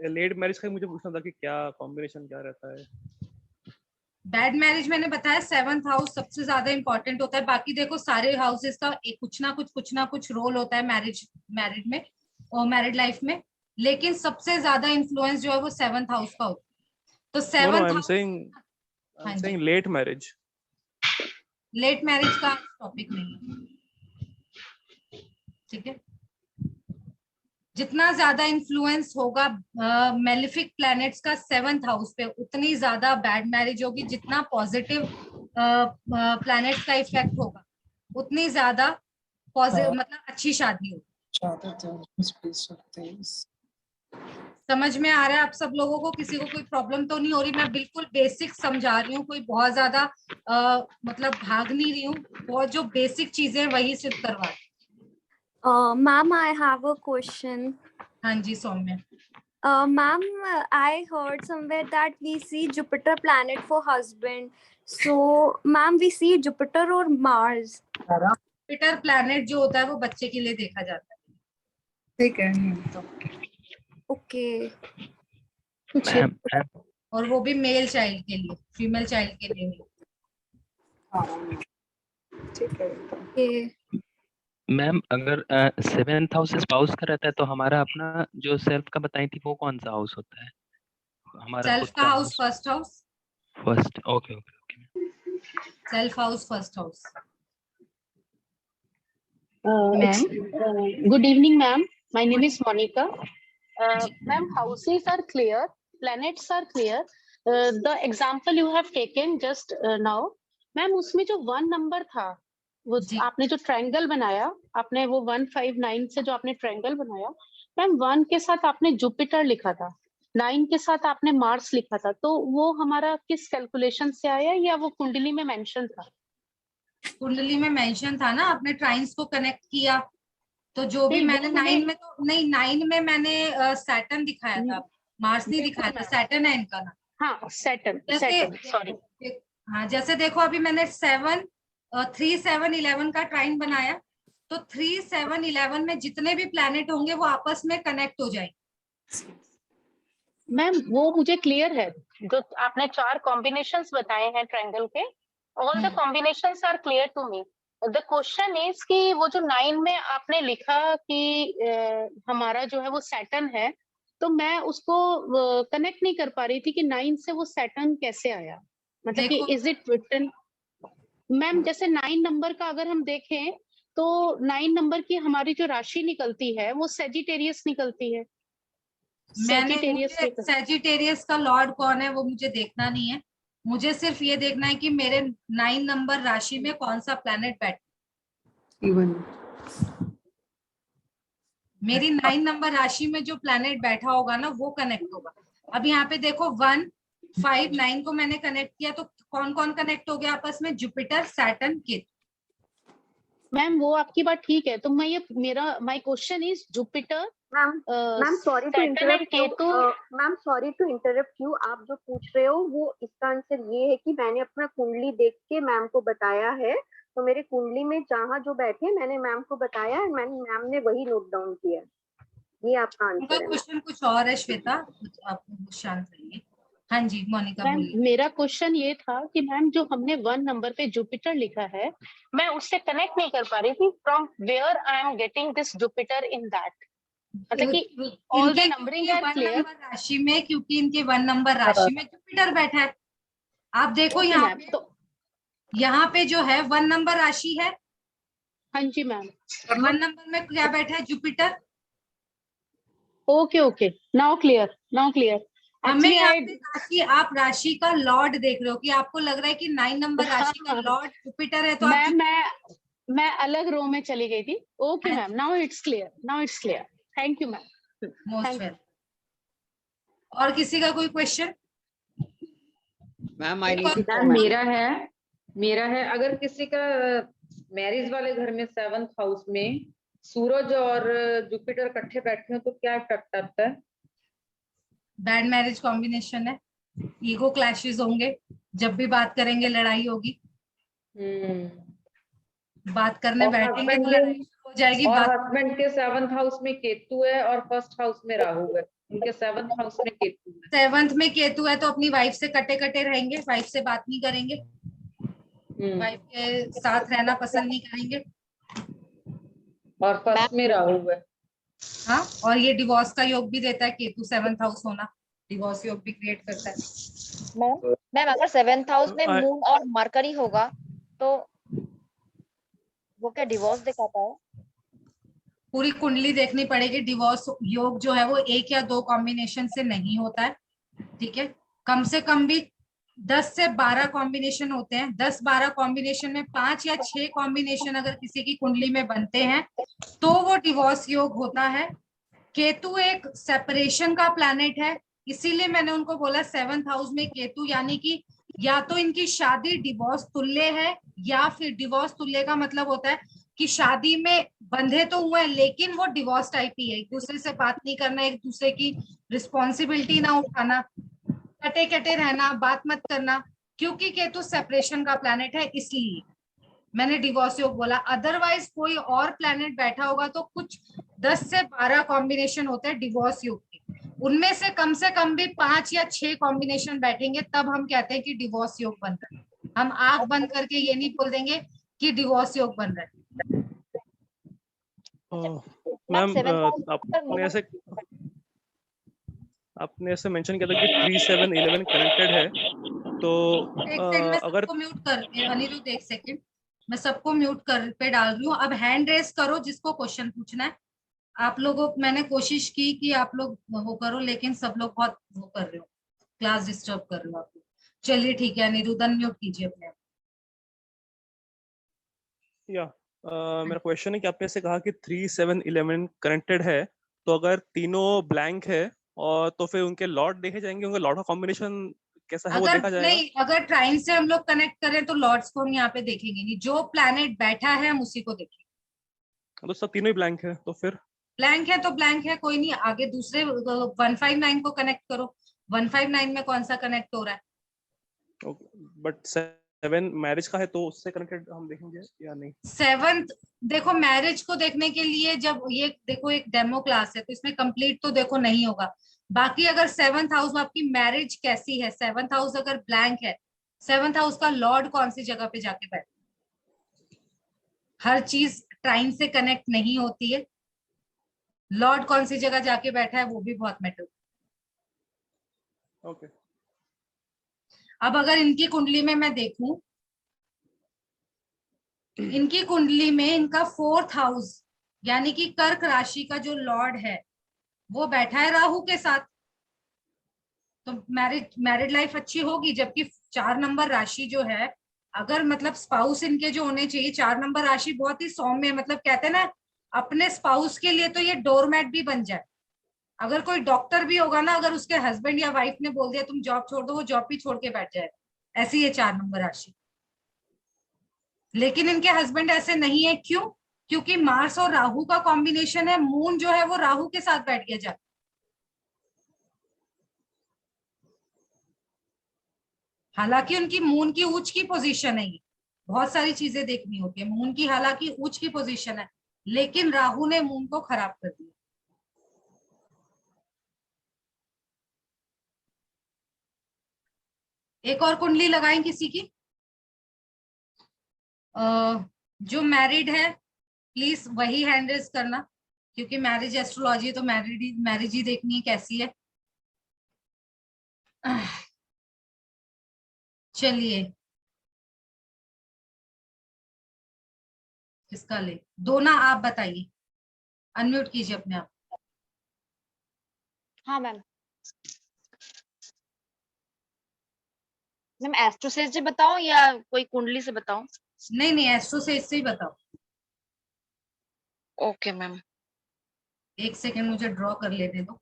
लेट मैरिज का ही मुझे पूछना था कि क्या कॉम्बिनेशन क्या रहता है। बैड मैरिज मैंने बताया 7th हाउस सबसे ज्यादा इंपॉर्टेंट होता है। बाकी देखो सारे हाउसेस का एक कुछ ना कुछ रोल होता है मैरिड में और मैरिड लाइफ में, लेकिन सबसे ज्यादा इन्फ्लुएंस जो है वो 7th हाउस का होता है। तो 7th I am house, saying late marriage. Late marriage का टॉपिक नहीं है, ठीक है। जितना ज्यादा इन्फ्लुएंस होगा मेलिफिक प्लैनेट्स का 7th हाउस पे, उतनी ज्यादा बैड मैरिज होगी। जितना पॉजिटिव प्लैनेट्स का इफेक्ट होगा उतनी ज्यादा पॉजिटिव मतलब अच्छी शादी होगी। समझ में आ रहा है आप सब लोगों को? किसी को कोई प्रॉब्लम तो नहीं हो रही? मैं बिल्कुल बेसिक समझा रही हूँ, कोई बहुत ज्यादा मतलब भाग नहीं रही हूँ, बहुत जो बेसिक चीजें वही सिर्फ करवा रही हूँ। Ma'am, I have a question. हाँ जी Saumya. Ma'am, I heard somewhere that we see Jupiter planet for husband. So, ma'am, we see Jupiter or Mars? Jupiter planet जो होता है वो बच्चे के लिए देखा जाता है। ठीक है तो Okay. मैम और वो भी मेल चाइल्ड के लिए, फीमेल चाइल्ड के लिए नहीं। ठीक है। Okay. मैम अगर 7th हाउस स्पाउस का रहता है तो हमारा अपना जो सेल्फ का बताई थी वो कौन सा हाउस होता है? हमारा सेल्फ खुद का house first house, first. Okay okay okay. Self house first house. Ma'am, good evening, ma'am. My name is Monica. Ma'am, houses are clear, planets are clear. The example you have taken just now, ma'am, उसमें जो 1 number था, वो जी। आपने जो triangle बनाया, आपने वो 159 से जो आपने ट्रायंगल बनाया, मैम 1 के साथ आपने जुपिटर लिखा था, 9 के साथ आपने मार्स लिखा था, तो वो हमारा किस कैलकुलेशन से आया या वो कुंडली में मेंशन था? कुंडली में मेंशन था ना, आपने ट्राइन्स को कनेक्ट किया तो जो भी नहीं, मैंने वो हमें 9 में तो नहीं, 9 में मैंने सैटर्न दिखाया था, मार्स नहीं दिखाया था, सैटर्न है इनका ना। हाँ, सैटर्न, सॉरी। हाँ जैसे देखो अभी मैंने 7 3 7 11 का ट्राइन बनाया, तो 3 7 11 में जितने भी प्लैनेट होंगे वो आपस में कनेक्ट हो जाएंगे। मैम वो मुझे क्लियर है, जो आपने 4 कॉम्बिनेशंस बताए हैं ट्रायंगल के, all the combinations are clear to me. The question is कि वो जो 9 में आपने लिखा कि हमारा जो है वो सैटर्न है, तो मैं उसको कनेक्ट नहीं कर पा रही थी कि 9 से वो सैटर्न कैसे आया, मतलब कि इज इट रिटन। मैम जैसे 9 नंबर का अगर हम देखें तो 9 नंबर की हमारी जो राशि निकलती है वो सेजिटेरियस निकलती है। सेजिटेरियस का लॉर्ड कौन है वो मुझे देखना नहीं है, मुझे सिर्फ ये देखना है कि मेरे 9 नंबर राशि में कौन सा प्लैनेट बैठा। मेरी 9 नंबर राशि में जो प्लैनेट बैठा होगा ना वो कनेक्ट होगा। अब यहाँ पे देखो 1 5 9 को मैंने कनेक्ट किया, तो कौन कौन कनेक्ट हो गया आपस में? Jupiter, Saturn, Ketu. मैम वो आपकी बात ठीक है, तो मैं ये my question is Jupiter, ma'am sorry to interrupt you, ma'am sorry to interrupt you, आप जो पूछ रहे हो वो इसका आंसर ये है कि मैंने अपना कुंडली देख के मैम को बताया है, तो मेरे कुंडली में जहाँ जो बैठे मैंने मैम को बताया है, मैम ने वही नोट डाउन किया। ये आपका आंसर है। क्वेश्चन कुछ और है श्वेता, आप शांत रहिए। हाँ जी मोनिका मैम बोलिए। मेरा क्वेश्चन ये था कि मैम जो हमने 1 नंबर पे जुपिटर लिखा है, मैं उससे कनेक्ट नहीं कर पा रही थी, from where I am getting this Jupiter in that, मतलब कि all the numbering are clear. राशि में, क्योंकि इनके 1 नंबर राशि में जुपिटर बैठा है। आप देखो यहाँ पे, तो यहाँ पे जो है 1 नंबर राशि है। हाँ जी मैम। 1 नंबर में क्या बैठा है? Jupiter. Okay okay, now clear, now clear. हमें यहाँ पे राशि, आप राशि का लॉर्ड देख रहे हो कि आपको लग रहा है कि 9 नंबर राशि का लॉर्ड जुपिटर है, तो मैं अलग रो में चली गई थी। Okay ma'am, now it's clear, now it's clear. Thank you ma'am. Most welcome. और किसी का कोई क्वेश्चन? मैम मेरा है अगर किसी का मैरिज वाले घर में 7th हाउस में सूरज और जुपिटर इकट्ठे बैठे हो तो क्या इफेक्ट आता है? बैड मैरिज कॉम्बिनेशन है, ईगो क्लैशेस होंगे, जब भी बात करेंगे लड़ाई होगी। बात करने और बैठेंगे हस्बैंड तो लड़ाई शुरू हो जाएगी। और बात हस्बैंड के 7th हाउस में केतु है और 1st हाउस में राहु है, उनके 7th हाउस में केतु है। 7th में केतु है तो अपनी वाइफ से कटे कटे रहेंगे, वाइफ से बात नहीं करेंगे, वाइफ के साथ रहना पसंद नहीं करेंगे। और 1st में राहु है। हाँ, और ये डिवोर्स का योग भी देता है, केतु 7th हाउस होना डिवोर्स योग भी क्रिएट करता है। मैम अगर 7th हाउस में मून और मरकरी होगा तो वो क्या डिवोर्स दिखाता है? पूरी कुंडली देखनी पड़ेगी। डिवोर्स योग जो है वो 1 या 2 कॉम्बिनेशन से नहीं होता है, ठीक है। कम से कम भी 10 से 12 कॉम्बिनेशन होते हैं। 10-12 कॉम्बिनेशन में 5 या 6 कॉम्बिनेशन अगर किसी की कुंडली में बनते हैं तो वो डिवोर्स योग होता है। केतु एक सेपरेशन का प्लैनेट है, इसीलिए मैंने उनको बोला 7th हाउस में केतु, यानी कि या तो इनकी शादी डिवोर्स तुल्य है, या फिर डिवोर्स तुल्य का मतलब होता है कि शादी में बंधे तो हुए लेकिन वो डिवोर्स टाइप ही है, एक दूसरे से बात नहीं करना, एक दूसरे की रिस्पॉन्सिबिलिटी ना उठाना, कटे कटे रहना, बात मत करना, क्योंकि केतु सेपरेशन का प्लैनेट है इसलिए मैंने डिवोर्स योग बोला। अदरवाइज कोई और प्लैनेट बैठा होगा तो कुछ 10 से 12 कॉम्बिनेशन होते हैं डिवोर्स योग के, उनमें से कम भी 5 या 6 कॉम्बिनेशन बैठेंगे तब हम कहते हैं कि डिवोर्स योग बन रहा है। हम आंख बंद करके ये नहीं बोल देंगे कि डिवोर्स योग बन रहा है। मैम आपने ऐसे मेंशन किया था कि 3, 7, 11 कनेक्टेड है, तो एक सेकंड में अगर सबको म्यूट कर, अनिरुद्ध एक सेकंड, मैं सबको म्यूट कर पे डाल रही हूँ। अब हैंड रेस करो जिसको क्वेश्चन पूछना है। आप लोगों मैंने कोशिश की कि आप लोग वो करो, लेकिन सब लोग बहुत वो कर रहे हो, क्लास डिस्टर्ब कर रहे हो आप लोग। चलिए ठीक है, अनिरुद्ध अनम्यूट कीजिए अपने आप। मेरा क्वेश्चन है कि आपने ऐसे कहा कि 3, 7, 11 कनेक्टेड है, तो अगर तीनों ब्लैंक है और तो फिर उनके लॉर्ड देखे जाएंगे, उनके लॉर्ड का कॉम्बिनेशन कैसा है वो देखा जाएगा? नहीं, अगर ट्राइन से हम लोग कनेक्ट करें तो लॉर्ड्स को हम यहाँ पे देखेंगे नहीं, जो प्लैनेट बैठा है हम उसी को देखेंगे। तो सब तीनों ही ब्लैंक है, तो फिर ब्लैंक है तो ब्लैंक है, कोई नहीं। आगे दूसरे 159 को कनेक्ट करो, 159 में कौन सा कनेक्ट हो रहा है? बट 7 मैरिज का है तो उससे कनेक्टेड हम देखेंगे या नहीं? 7th देखो, मैरिज को देखने के लिए जब ये देखो एक डेमो क्लास है तो इसमें कंप्लीट तो देखो नहीं होगा। बाकी अगर 7th हाउस में आपकी मैरिज कैसी है, 7th हाउस अगर ब्लैंक है, 7th हाउस का लॉर्ड कौन सी जगह पे जाके बैठे, हर चीज टाइम से कनेक्ट नहीं होती है। लॉर्ड कौन सी जगह जाके बैठा है वो भी बहुत मैटर। ओके। अब अगर इनकी कुंडली में मैं देखूं, इनकी कुंडली में इनका 4th हाउस यानी कि कर्क राशि का जो लॉर्ड है वो बैठा है राहु के साथ, तो मैरिड लाइफ अच्छी होगी। जबकि 4 नंबर राशि जो है, अगर मतलब स्पाउस इनके जो होने चाहिए, 4 नंबर राशि बहुत ही सौम्य, मतलब कहते हैं ना अपने स्पाउस के लिए तो ये डोरमैट भी बन जाए। अगर कोई डॉक्टर भी होगा ना, अगर उसके हस्बैंड या वाइफ ने बोल दिया तुम जॉब छोड़ दो, वो जॉब भी छोड़ के बैठ जाएगा। ऐसी है 4 नंबर राशि। लेकिन इनके हस्बैंड ऐसे नहीं है, क्यों? क्योंकि मार्स और राहु का कॉम्बिनेशन है, मून जो है वो राहु के साथ बैठ गया जाए। हालांकि उनकी मून की उच्च की पोजीशन है, ये बहुत सारी चीजें देखनी होती है। मून की हालांकि उच्च की पोजीशन है, लेकिन राहु ने मून को खराब कर दिया। एक और कुंडली लगाएं किसी की, जो मैरिड है प्लीज वही हैंड रेज करना, क्योंकि मैरिज एस्ट्रोलॉजी है तो मैरिज ही देखनी है कैसी है। चलिए, किसका ले दो ना, आप बताइए, अनम्यूट कीजिए अपने आप। हाँ मैम। मैम एस्ट्रो से बताओ या कोई कुंडली से बताओ? नहीं, एस्ट्रो से इससे ही बताओ। Okay ma'am. एक सेकेंड मुझे ड्रॉ कर लेने दो।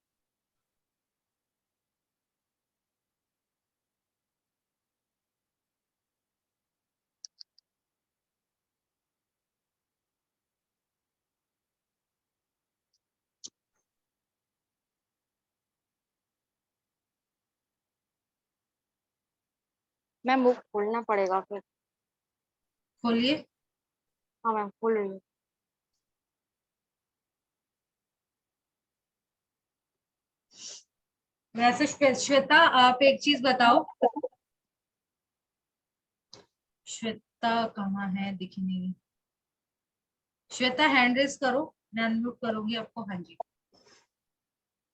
मैम वो खोलना पड़ेगा फिर। खोलिए। हाँ मैम बोल रही हूँ। वैसे श्वेता आप एक चीज बताओ, श्वेता कहाँ है, दिख नहीं रही। श्वेता हैंड रेस करो, मैं अनम्यूट करूंगी आपको। हाँ जी,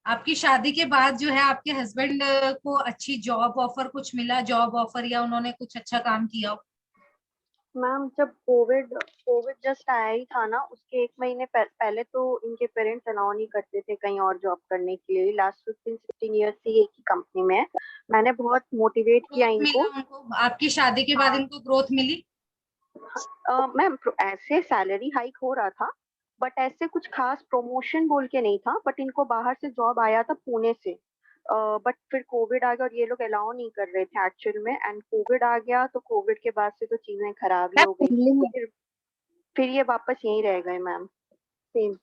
आपकी शादी के बाद जो है आपके हस्बैंड को अच्छी जॉब ऑफर कुछ मिला, जॉब ऑफर, या उन्होंने कुछ अच्छा काम किया हो? मैम जब कोविड कोविड जस्ट आया ही था ना, उसके 1 महीने पहले तो इनके पेरेंट्स अलाउ नहीं करते थे कहीं और जॉब करने के लिए। लास्ट 15-16 ईयर से एक ही कंपनी में है। मैंने बहुत मोटिवेट किया ग्रोथ मिला इनको। उनको आपकी शादी के बाद? हाँ इनको ग्रोथ मिली? मैम, ऐसे सैलरी हाइक हो रहा था, बट ऐसे कुछ खास प्रमोशन बोल के नहीं था। बट इनको बाहर से जॉब आया था पुणे से, बट फिर कोविड आ गया और ये लोग अलाउ नहीं कर रहे थे एक्चुअल में। एंड कोविड आ गया तो कोविड के बाद से तो चीजें खराब ही हो गई। फिर ये वापस यहीं रह गए मैम, सेम।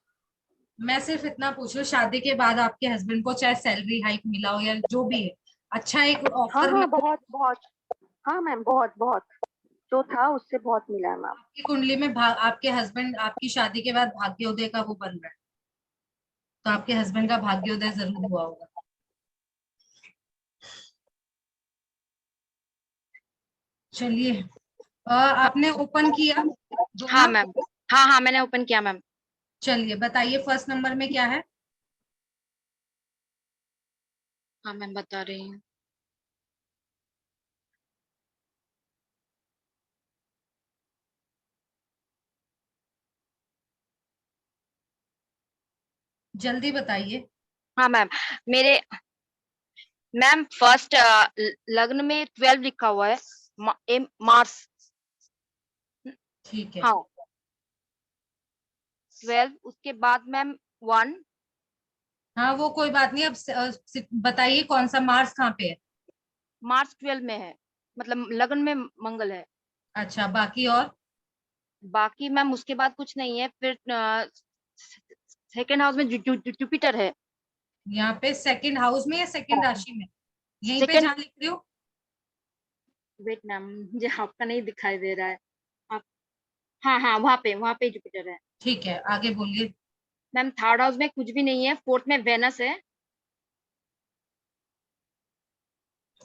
मैं सिर्फ इतना पूछ रही हूँ, शादी के बाद आपके हस्बैंड को चाहे सैलरी हाइक मिला हो या जो भी है, अच्छा एक हाँ ऑफर हाँ, मिला? बहुत बहुत। हाँ मैम, बहुत बहुत जो था उससे बहुत मिला है मैम। आपकी कुंडली में आपके हस्बैंड आपकी शादी के बाद भाग्योदय का वो बन रहा है, तो आपके हस्बैंड का भाग्योदय जरूर हुआ होगा। चलिए, आपने ओपन किया हाँ दोनों? मैम, हाँ हाँ मैंने ओपन किया मैम। चलिए बताइए फर्स्ट नंबर में क्या है? हाँ मैम बता रही हूँ। जल्दी बताइए। हाँ मैम, मेरे मैम फर्स्ट लग्न में 12 लिखा हुआ है, मार्स। ठीक है। हाँ 12, उसके बाद मैम 1। हाँ वो कोई बात नहीं, अब बताइए कौन सा मार्स कहाँ पे है? मार्च 12 में है, मतलब लगन में मंगल है। अच्छा, बाकी और? बाकी मैम उसके बाद कुछ नहीं है। फिर सेकेंड हाउस में जुपिटर है। यहाँ पे सेकंड हाउस में या सेकंड राशि में? यहीं पे सेकेंड, जहाँ लिख रही हो? वेट मैम मुझे आपका नहीं दिखाई दे रहा है। आप, हाँ हाँ वहाँ पे जुपिटर है। ठीक है, आगे बोलिए। मैम थर्ड हाउस में कुछ भी नहीं है। फोर्थ में वेनस है।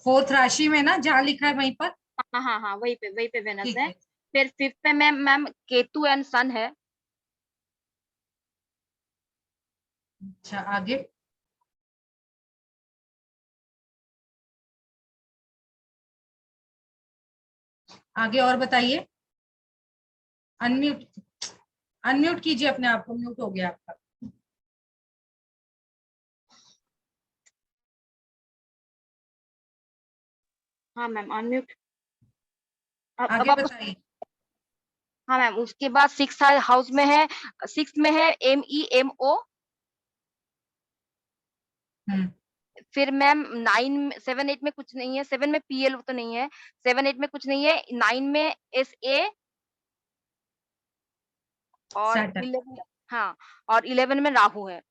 फोर्थ राशि में ना, जहाँ लिखा है वहीं पर? हाँ हाँ हाँ वहीं पे वेनस ठीक है। है। फिर फिफ्थ पे मैम मैम केतु एंड सन है। अच्छा, आगे? आगे और बताइए। अनम्यूट, अनम्यूट कीजिए अपने आप को, म्यूट हो गया आपका। हाँ मैम अनम्यूट। अब आगे आप बताइए। हाँ मैम उसके बाद सिक्स हाउस में है, सिक्स में है MEMO। फिर मैम 9 7 8 में कुछ नहीं है। 7 में PL तो नहीं है। 7 8 में कुछ नहीं है। 9 में SA और सैटर्न। 11, हाँ और 11 में राहु है।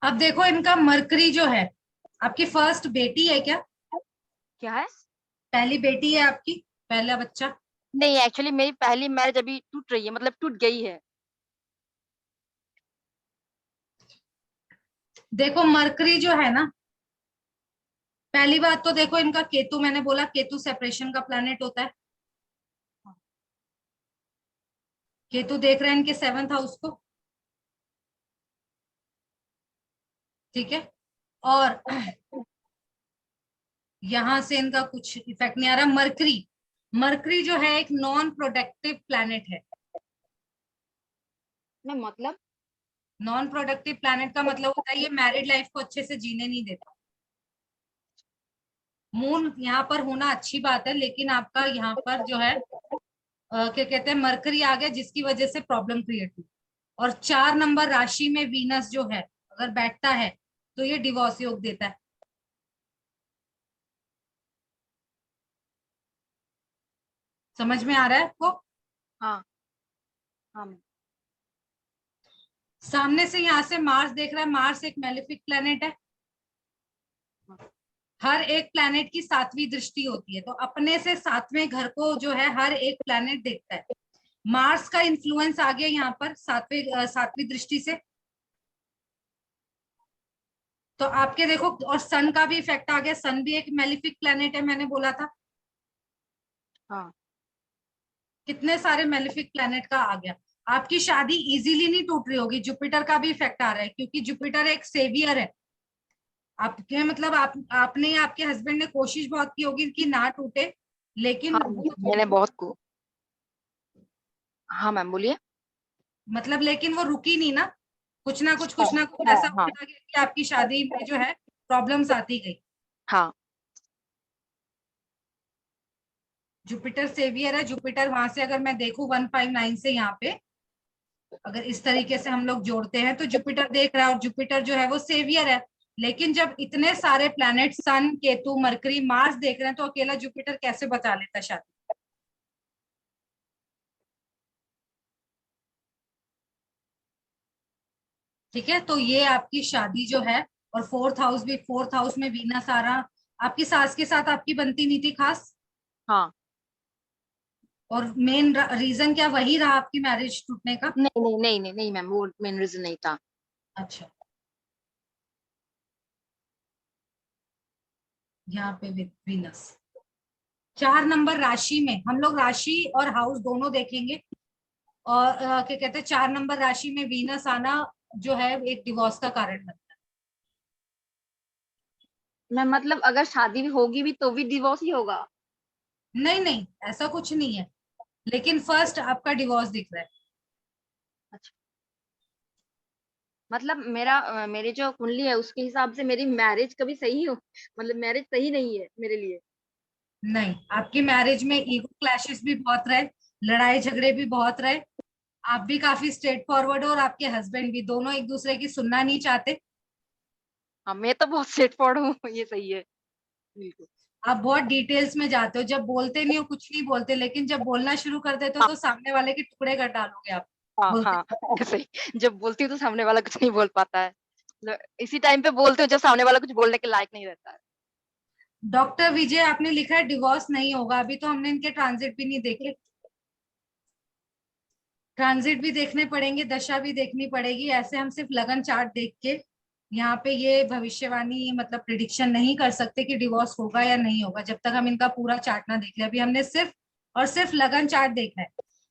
अब देखो इनका मरकरी जो है, आपकी फर्स्ट बेटी है क्या? क्या है? पहली बेटी है आपकी, पहला बच्चा? नहीं एक्चुअली मेरी पहली मैरिज अभी टूट रही है, मतलब टूट गई है। देखो मरकरी जो है ना, पहली बात तो देखो इनका केतु, मैंने बोला केतु सेपरेशन का प्लैनेट होता है। केतु देख रहे हैं इनके 7th हाउस को, ठीक है? और यहां से इनका कुछ इफेक्ट नहीं आ रहा। मरकरी, मरकरी जो है एक नॉन प्रोडक्टिव प्लैनेट है। ना मतलब नॉन प्रोडक्टिव प्लैनेट का मतलब होता है ये मैरिड लाइफ को अच्छे से जीने नहीं देता। मून यहाँ पर होना अच्छी बात है, लेकिन आपका यहाँ पर जो है क्या कहते हैं, मरकरी आ गया जिसकी वजह से प्रॉब्लम क्रिएट हुई। और 4 नंबर राशि में वीनस जो है अगर बैठता है तो ये डिवोर्स योग देता है। समझ में आ रहा है आपको? हाँ हाँ सामने से यहाँ से मार्स देख रहा है, मार्स एक मेलेफिक प्लेनेट है। हर एक प्लैनेट की 7वीं दृष्टि होती है, तो अपने से 7वें घर को जो है हर एक प्लैनेट देखता है। मार्स का इन्फ्लुएंस आ गया यहाँ पर 7वीं दृष्टि से, तो आपके देखो, और सन का भी इफेक्ट आ गया। सन भी एक मेलिफिक प्लैनेट है, मैंने बोला था। हाँ, कितने सारे मेलिफिक प्लैनेट का आ गया। आपकी शादी इजीली नहीं टूट रही होगी, जुपिटर का भी इफेक्ट आ रहा है, क्योंकि जुपिटर एक सेवियर है आपके, मतलब आपने आपके हस्बैंड ने कोशिश बहुत की होगी कि ना टूटे, लेकिन हाँ मैंने बहुत को। हाँ मैम बोलिए। मतलब लेकिन वो रुकी नहीं ना, कुछ ना कुछ हाँ, ऐसा हाँ, होता गया कि आपकी शादी में जो है प्रॉब्लम्स आती गई। हाँ, जुपिटर सेवियर है। जुपिटर वहां से अगर मैं देखूं 159 से यहाँ पे, अगर इस तरीके से हम लोग जोड़ते हैं तो जुपिटर देख रहा है, और जुपिटर जो है वो सेवियर है। लेकिन जब इतने सारे planet sun, Ketu, Mercury, Mars देख रहे हैं, तो अकेला जुपिटर कैसे बचा लेता शादी। ठीक है, तो ये आपकी शादी जो है, और 4th हाउस भी, 4th हाउस में वीनस आ रहा। आपकी सास के साथ आपकी बनती नहीं थी खास, हाँ। और मेन रीजन क्या वही रहा आपकी मैरिज टूटने का? नहीं नहीं नहीं नहीं नहीं मैम, वो मेन रीजन नहीं था। अच्छा, यहाँ पे वीनस 4 नंबर राशि में, हम लोग राशि और हाउस दोनों देखेंगे। और क्या कहते हैं, 4 नंबर राशि में वीनस आना जो है एक डिवोर्स का कारण बनता है। मैम मतलब अगर शादी भी होगी भी तो भी डिवोर्स ही होगा? नहीं नहीं, ऐसा कुछ नहीं है, लेकिन फर्स्ट आपका डिवोर्स दिख रहा है। अच्छा, मतलब मेरी जो कुंडली है उसके हिसाब से मेरी मैरिज कभी सही हो, मतलब मैरिज सही नहीं है मेरे लिए। नहीं, आपकी मैरिज में ईगो क्लैशेस भी बहुत रहे, लड़ाई झगड़े भी बहुत रहे। आप भी काफी स्ट्रेट फॉरवर्ड हो, और आपके हस्बैंड भी, दोनों एक दूसरे की सुनना नहीं चाहते। हाँ मैं तो बहुत स्ट्रेट फॉरवर्ड हूँ, ये सही है बिल्कुल। आप बहुत डिटेल्स में जाते हो, जब बोलते नहीं हो कुछ नहीं बोलते, लेकिन जब बोलना शुरू कर देते हो हाँ तो सामने वाले के टुकड़े कर डालोगे आप। हाँ बोलते हाँ ऐसे ही जब बोलती हूँ तो सामने वाला कुछ नहीं बोल पाता है, मतलब इसी टाइम पे बोलते हो जब सामने वाला कुछ बोलने के लायक नहीं रहता है। डॉक्टर विजय आपने लिखा है डिवोर्स नहीं होगा, अभी तो हमने इनके ट्रांजिट भी नहीं देखे। ट्रांजिट भी देखने पड़ेंगे, दशा भी देखनी पड़ेगी, ऐसे हम सिर्फ लगन चार्ट देख के यहाँ पे ये भविष्यवाणी, मतलब प्रिडिक्शन नहीं कर सकते कि डिवोर्स होगा या नहीं होगा, जब तक हम इनका पूरा चार्ट ना देख ले। अभी हमने सिर्फ और सिर्फ लगन चार्ट देखा है।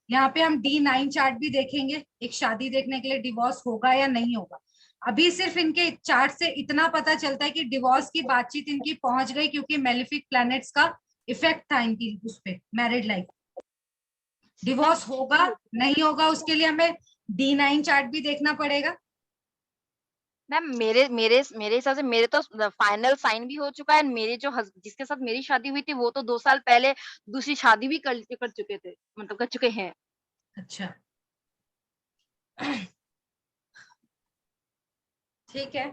यहाँ पे हम D9 चार्ट भी देखेंगे, एक शादी देखने के लिए, डिवोर्स होगा या नहीं होगा। अभी सिर्फ इनके चार्ट से इतना पता चलता है कि डिवोर्स की बातचीत इनकी पहुंच गई, क्योंकि मेलिफिक प्लैनेट्स का इफेक्ट था इनकी उस पर मैरिड लाइफ। डिवोर्स होगा नहीं होगा उसके लिए हमें D9 चार्ट भी देखना पड़ेगा। मैम मेरे मेरे मेरे हिसाब से मेरे तो फाइनल साइन भी हो चुका है। मेरे जो जिसके साथ मेरी शादी हुई थी वो तो 2 साल पहले दूसरी शादी भी कर चुके थे, मतलब कर चुके हैं। अच्छा, ठीक है,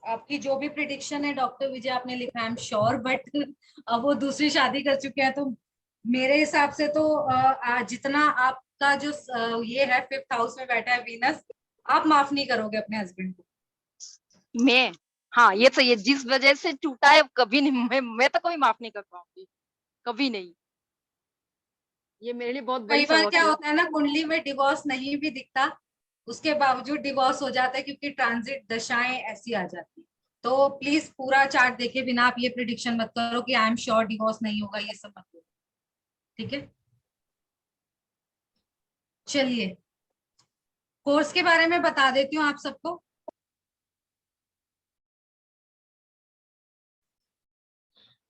आपकी जो भी प्रिडिक्शन है डॉक्टर विजय आपने लिखा है, आई एम श्योर, बट अब वो दूसरी शादी कर चुके हैं, तो मेरे हिसाब से तो जितना आपका जो ये है 5th हाउस में बैठा है वीनस, आप माफ नहीं करोगे अपने हस्बैंड को। मैं, हाँ ये सही है, जिस वजह से टूटा है कभी नहीं, मैं तो कभी माफ नहीं कर पाऊंगी, कभी नहीं। ये मेरे लिए बहुत कई बड़ी बार क्या समस्या है। होता है ना, कुंडली में डिवोर्स नहीं भी दिखता, उसके बावजूद डिवोर्स हो जाता है, क्योंकि ट्रांजिट दशाएं ऐसी आ जाती है। तो प्लीज पूरा चार्ट देखे बिना आप ये प्रिडिक्शन मत करो कि आई एम श्योर डिवोर्स नहीं होगा, ये सब मत करो, ठीक है। चलिए, कोर्स के बारे में बता देती हूँ आप सबको।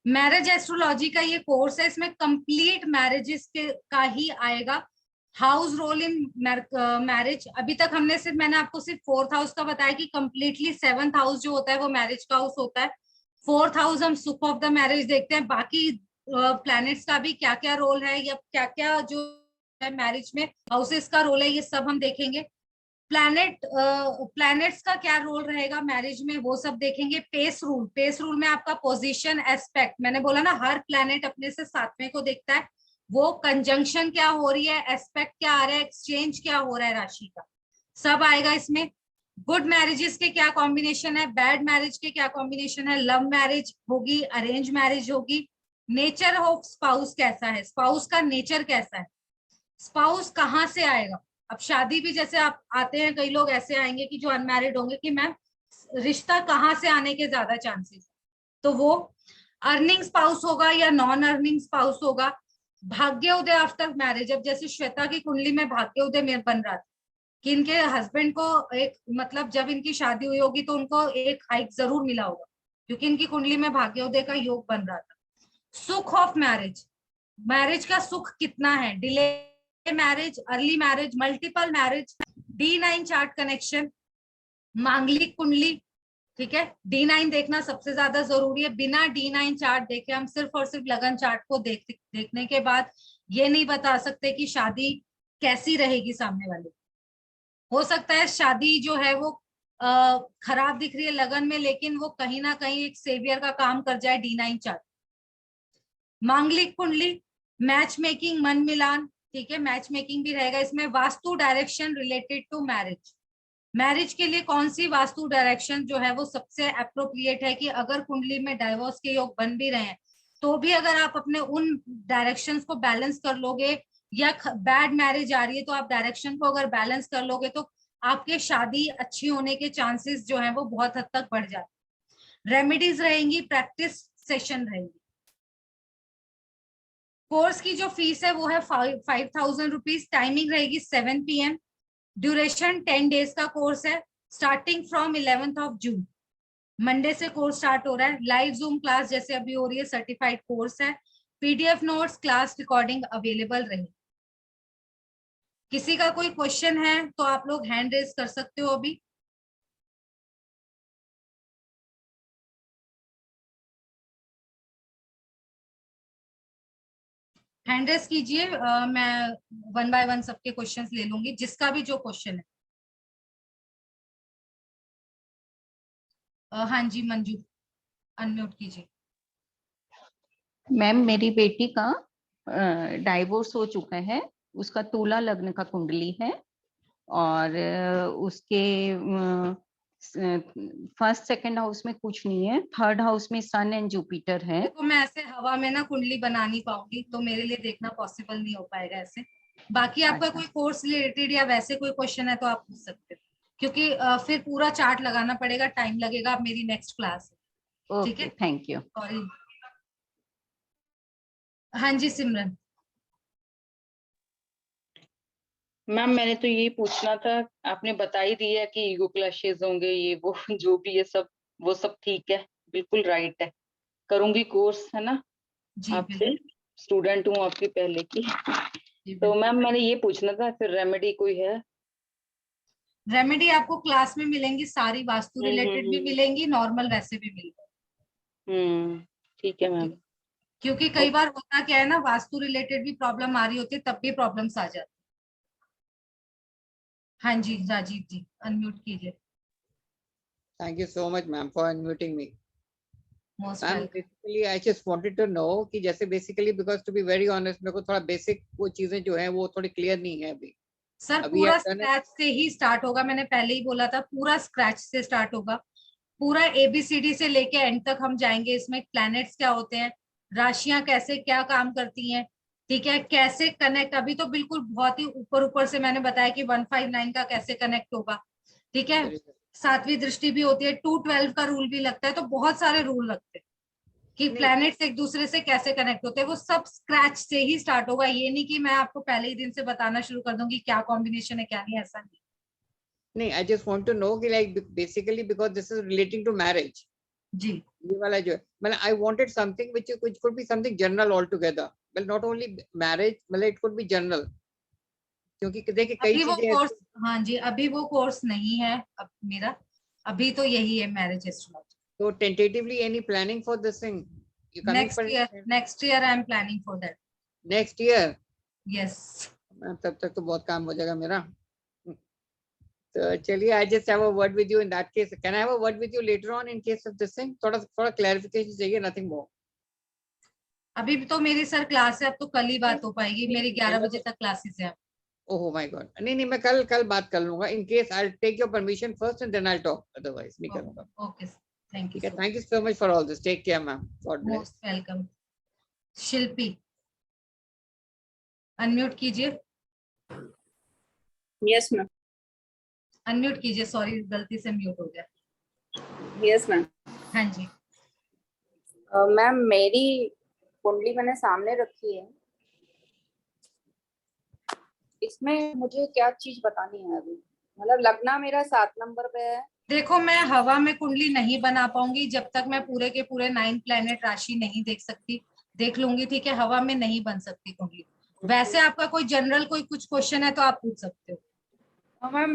मैरिज एस्ट्रोलॉजी का ये कोर्स है, इसमें कंप्लीट मैरिजेस के का ही आएगा। हाउस रोल इन मैरिज, अभी तक हमने सिर्फ, मैंने आपको सिर्फ 4th हाउस का बताया कि कंप्लीटली 7th हाउस जो होता है वो मैरिज का हाउस होता है। 4th हाउस हम सुख ऑफ द मैरिज देखते हैं, बाकी प्लैनेट्स का भी क्या क्या रोल है, या क्या क्या जो है मैरिज में हाउसेस का रोल है, ये सब हम देखेंगे। प्लैनेट्स का क्या रोल रहेगा मैरिज में, वो सब देखेंगे। पेस रूल में आपका पोजीशन एस्पेक्ट, मैंने बोला ना हर प्लैनेट अपने से 7वें को देखता है, वो कंजंक्शन क्या हो रही है, एस्पेक्ट क्या आ रहा है, एक्सचेंज क्या हो रहा है राशि का, सब आएगा इसमें। गुड मैरिजेस के क्या कॉम्बिनेशन है, बैड मैरिज के क्या कॉम्बिनेशन है, लव मैरिज होगी, अरेंज मैरिज होगी, नेचर ऑफ स्पाउस कैसा है, स्पाउस का नेचर कैसा है, स्पाउस कहाँ से आएगा। अब शादी भी जैसे आप आते हैं, कई लोग ऐसे आएंगे कि जो अनमैरिड होंगे कि मैम रिश्ता कहाँ से आने के ज्यादा चांसेस, तो वो अर्निंग स्पाउस होगा या नॉन अर्निंग स्पाउस होगा। भाग्य उदय आफ्टर मैरिज, अब जैसे श्वेता की कुंडली में भाग्य उदय में बन रहा था कि इनके हस्बैंड को एक मतलब जब इनकी शादी हुई होगी तो उनको एक हाइक जरूर मिला होगा, क्योंकि इनकी कुंडली में भाग्योदय का योग बन रहा था। सुख ऑफ मैरिज, मैरिज का सुख कितना है, delay marriage, early marriage, multiple marriage, D9 chart connection, मांगलिक कुंडली, ठीक है। D9 देखना सबसे ज्यादा जरूरी है। बिना D9 चार्ट देखे हम सिर्फ और सिर्फ लगन चार्ट को देखने के बाद ये नहीं बता सकते कि शादी कैसी रहेगी सामने वाले। हो सकता है शादी जो है वो खराब दिख रही है लगन में, लेकिन वो कहीं ना कहीं एक सेवियर का काम कर जाए D9 चार्ट। मांगलिक कुंडली, मैच मेकिंग, मन मिलान, ठीक है, मैच मेकिंग भी रहेगा इसमें। Vastu direction related to marriage, marriage के लिए कौन सी वास्तु डायरेक्शन जो है वो सबसे अप्रोप्रिएट है कि अगर कुंडली में डाइवोर्स के योग बन भी रहे हैं तो भी अगर आप अपने उन डायरेक्शंस को बैलेंस कर लोगे, या बैड मैरिज आ रही है तो आप डायरेक्शन को अगर बैलेंस कर लोगे तो आपके शादी अच्छी होने के चांसेस जो है वो बहुत हद तक बढ़ जाते। रेमेडीज रहेंगी, प्रैक्टिस सेशन रहेंगी। कोर्स की जो फीस है वो है 5,000 रुपीज। टाइमिंग रहेगी 7 PM। ड्यूरेशन 10 डेज का कोर्स है, स्टार्टिंग फ्रॉम 11 जून, मंडे से कोर्स स्टार्ट हो रहा है। लाइव जूम क्लास जैसे अभी हो रही है, सर्टिफाइड कोर्स है। PDF notes, class recording available रहेगी। किसी का कोई क्वेश्चन है तो आप लोग हैंड रेज कर सकते हो अभी। हैंड रेज कीजिए, मैं 1 बाय 1 सबके क्वेश्चंस ले लूंगी, जिसका भी जो क्वेश्चन है। हाँ जी मंजू, अनम्यूट कीजिए। मैम मेरी बेटी का डाइवोर्स हो चुका है, उसका तुला लग्न का कुंडली है और उसके फर्स्ट सेकंड हाउस में कुछ नहीं है, थर्ड हाउस में सन एंड जुपिटर है। देखो मैं ऐसे हवा में ना कुंडली बना नहीं पाऊंगी, तो मेरे लिए देखना पॉसिबल नहीं हो पाएगा ऐसे। बाकी आपका कोई कोर्स रिलेटेड या वैसे कोई क्वेश्चन है तो आप पूछ सकते हो, क्योंकि फिर पूरा चार्ट लगाना पड़ेगा, टाइम लगेगा। अब मेरी नेक्स्ट क्लास है, ठीक है, थैंक यू। सॉरी। हाँ जी सिमरन। मैम मैंने तो यही पूछना था, आपने बता ही दिया कि ईगो क्लैशेस होंगे, ये वो जो भी ये सब, वो सब ठीक है, बिल्कुल राइट है। करूंगी कोर्स, है ना, आपसे स्टूडेंट हूँ आपकी पहले की। तो मैम मैंने ये पूछना था, फिर रेमेडी कोई है? रेमेडी आपको क्लास में मिलेंगी सारी, वास्तु रिलेटेड भी मिलेंगी, नॉर्मल वैसे भी मिलेंगी। ठीक है मैम। क्योंकि कई बार होता क्या है ना, वास्तु रिलेटेड भी प्रॉब्लम आ रही होती है, तब भी प्रॉब्लम्स आ जाती। हाँ जी राजीव जी, अनम्यूट कीजिए। Thank you so much ma'am for unmuting me. Most Ma'am, welcome. basically I just wanted to know कि जैसे basically because to be very honest मेरे को थोड़ा बेसिक वो चीजें जो है वो थोड़ी क्लियर नहीं है अभी। सर पूरा स्क्रैच से ही स्टार्ट होगा, मैंने पहले ही बोला था, पूरा स्क्रैच से स्टार्ट होगा। पूरा ABCD से लेके एंड तक हम जाएंगे। इसमें प्लैनेट्स क्या होते हैं, राशियां कैसे क्या काम करती हैं, ठीक है, कैसे कनेक्ट, अभी तो बिल्कुल बहुत ही ऊपर ऊपर से मैंने बताया कि 159 का कैसे कनेक्ट होगा, ठीक है। 7वीं दृष्टि भी होती है, 212 का रूल भी लगता है, तो बहुत सारे रूल लगते हैं कि प्लैनेट्स एक दूसरे से कैसे कनेक्ट होते हैं। वो सब स्क्रैच से ही स्टार्ट होगा। ये नहीं कि मैं आपको पहले ही दिन से बताना शुरू कर दूंगी क्या कॉम्बिनेशन है क्या नहीं, ऐसा नहीं। नहीं, I just want to know कि like basically because this is relating to marriage. जी। ये वाला जो है, मतलब I wanted something which could be something general altogether. Well, not only marriage, मतलब it could be general. क्योंकि देखिए कई चीजें। कोर्स, हाँ जी, अभी वो कोर्स नहीं है अब मेरा, अभी तो यही है marriage astrology. So tentatively any planning for this thing? Next year I am planning for that. Next year? Yes. तब तक तो बहुत काम हो जाएगा मेरा। तो चलिए, I just have a word with you in that case. Can I have a word with you later on in case of this thing? थोड़ा clarification चाहिए, nothing more. अभी तो मेरी सर क्लास है, अब तो कल ही बात हो पाएगी, मेरी 11 बजे तक क्लासेस है। ओह माय गॉड, नहीं नहीं, मैं कल कल बात कर लूंगा. In case I take your permission first and then I talk, otherwise नहीं करूंगा. ओके, थैंक ठीक यू है, thank you so much for all this. Take care ma'am, God bless. Most welcome. Shilpi unmute कीजिए. Yes ma'am. अनम्यूट कीजिए, sorry गलती से mute हो गया. Yes ma'am. हाँ जी. मैम मेरी कुंडली मैंने सामने रखी है, इसमें मुझे क्या चीज बतानी है अभी? मतलब लगना मेरा 7 नंबर पे है. देखो, मैं हवा में कुंडली नहीं बना पाऊंगी जब तक मैं पूरे के पूरे 9 प्लेनेट राशि नहीं देख सकती. देख लूंगी, ठीक है. हवा में नहीं बन सकती कुंडली. वैसे आपका कोई जनरल कोई कुछ क्वेश्चन है तो आप पूछ सकते हो. मैम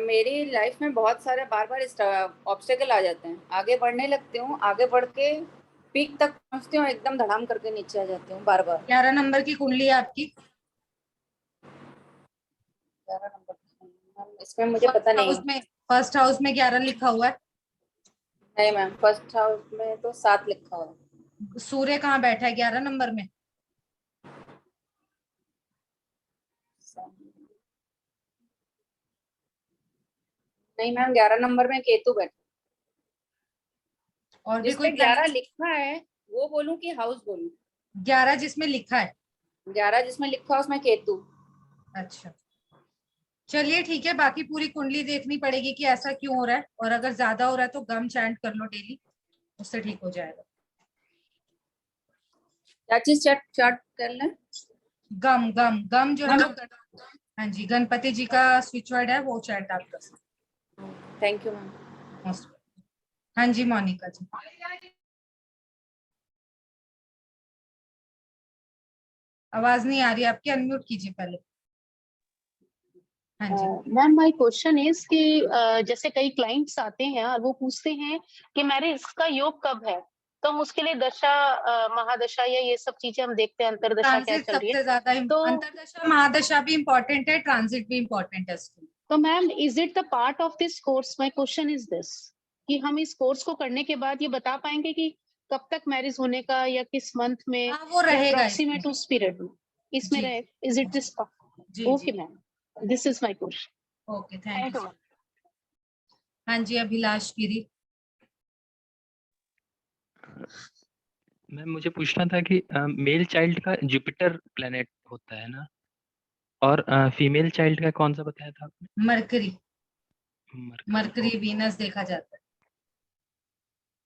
मेरी लाइफ में बहुत सारे बार बार ऑब्स्टेकल आ जाते हैं. आगे बढ़ने लगती हूँ, आगे बढ़ के पीक तक पहुँचती हूँ, एकदम धड़ाम करके नीचे आ जाती हूँ बार बार. 11 नंबर की कुंडली है आपकी. 11 नंबर मैम, इसमें मुझे पता नहीं. फर्स्ट हाउस में 11 लिखा हुआ है. नहीं मैम, फर्स्ट हाउस में तो 7 लिखा हुआ है. सूर्य कहाँ बैठा है 11 नंबर में? नहीं मैम, 11 नंबर में केतु बैठा. और भी कोई 11 लिखा है वो बोलूं कि हाउस बोलूं? 11 जिसमें लिखा है. 11 जिसमें लिखा है उसमें केतु. अच्छा, चलिए ठीक है. बाकी पूरी कुंडली देखनी पड़ेगी कि ऐसा क्यों हो रहा है, और अगर ज्यादा हो रहा है तो गम चैंट कर लो डेली, उससे ठीक हो जाएगा. क्या चीज चार्ट कर लें? गम गम गम जो है वो, हाँ जी, गणपति जी का स्विच वर्ड है, वो चैंट आप कर सकते. Thank you ma'am. हाँ जी मोनिका जी. आवाज नहीं आ रही आपकी, अनम्यूट कीजिए पहले. हाँ जी मैम माय क्वेश्चन इज कि जैसे कई क्लाइंट्स आते हैं और वो पूछते हैं कि मैरिज का योग कब है, तो हम उसके लिए दशा महादशा या ये सब चीजें हम देखते हैं, अंतरदशा क्या चल रही है. सबसे ज्यादा तो अंतरदशा महादशा भी इम्पोर्टेंट है, ट्रांजिट भी इम्पोर्टेंट है. तो ma'am is it the part of this course? My question is this कि हम इस कोर्स को करने के बाद ये बता पाएंगे कि कब तक मैरिज होने का या किस मंथ में, वो रहेगा अप्रॉक्सीमेट उस पीरियड में इसमें रहे. Is it this? Okay ma'am, this is my question. Okay, thank you. हाँ जी अभिलाष गिरी. मैम मुझे पूछना था कि मेल चाइल्ड का जुपिटर प्लेनेट होता है ना, और फीमेल चाइल्ड का कौन सा बताया था आपने? मरकरी. मरकरी वीनस देखा जाता है.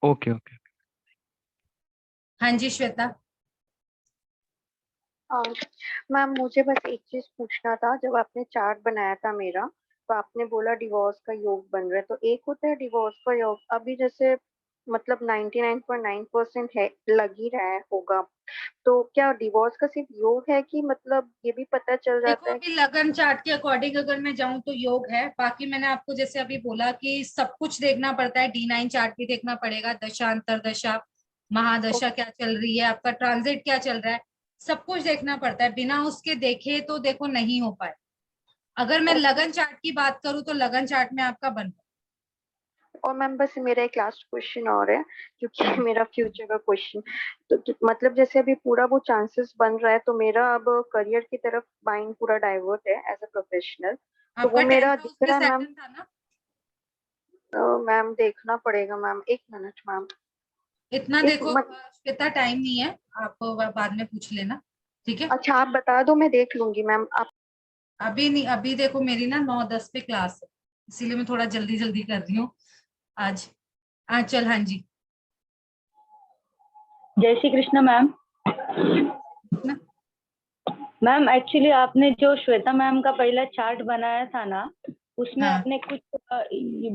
Okay okay. हाँ जी श्वेता. मैम मुझे बस एक चीज पूछना था. जब आपने चार्ट बनाया था मेरा, तो आपने बोला डिवोर्स का योग बन रहा है. तो एक होता है डिवोर्स का योग, अभी जैसे मतलब 99.9% है, लग ही रहा है होगा. तो क्या डिवोर्स का सिर्फ योग है कि मतलब ये भी पता चल जाता है? अभी लगन चार्ट के अकॉर्डिंग अगर मैं जाऊं तो योग है. बाकी मैंने आपको जैसे अभी बोला कि सब कुछ देखना पड़ता है. D9 चार्ट भी देखना पड़ेगा, दशा अंतरदशा महादशा क्या चल रही है, आपका ट्रांजिट क्या चल रहा है, सब कुछ देखना पड़ता है. बिना उसके देखे तो देखो नहीं हो पाए. अगर मैं लगन चार्ट की बात करूं तो लगन चार्ट में आपका बन. और मैम बस मेरा एक लास्ट क्वेश्चन और है, क्योंकि मेरा फ्यूचर का क्वेश्चन. तो मतलब जैसे अभी पूरा वो चांसेस बन रहा है, तो मेरा अब करियर की तरफ माइंड पूरा डाइवर्ट है एज अ प्रोफेशनल. तो वो मेरा दिख रहा है मैम. मैम देखना पड़ेगा मैम. एक मिनट मैम. इतना देखो श्वेता, टाइम नहीं है, आप बाद में पूछ लेना, ठीक है? अच्छा आप बता दो, मैं देख लूंगी मैम. आप अभी नहीं, अभी देखो मेरी ना 9-10 पे क्लास है, इसीलिए मैं थोड़ा जल्दी जल्दी कर रही हूँ आज. चल हाँ जी. जय Shri Krishna ma'am. Ma'am actually आपने जो श्वेता मैम का पहला चार्ट बनाया था ना, उसमें आपने कुछ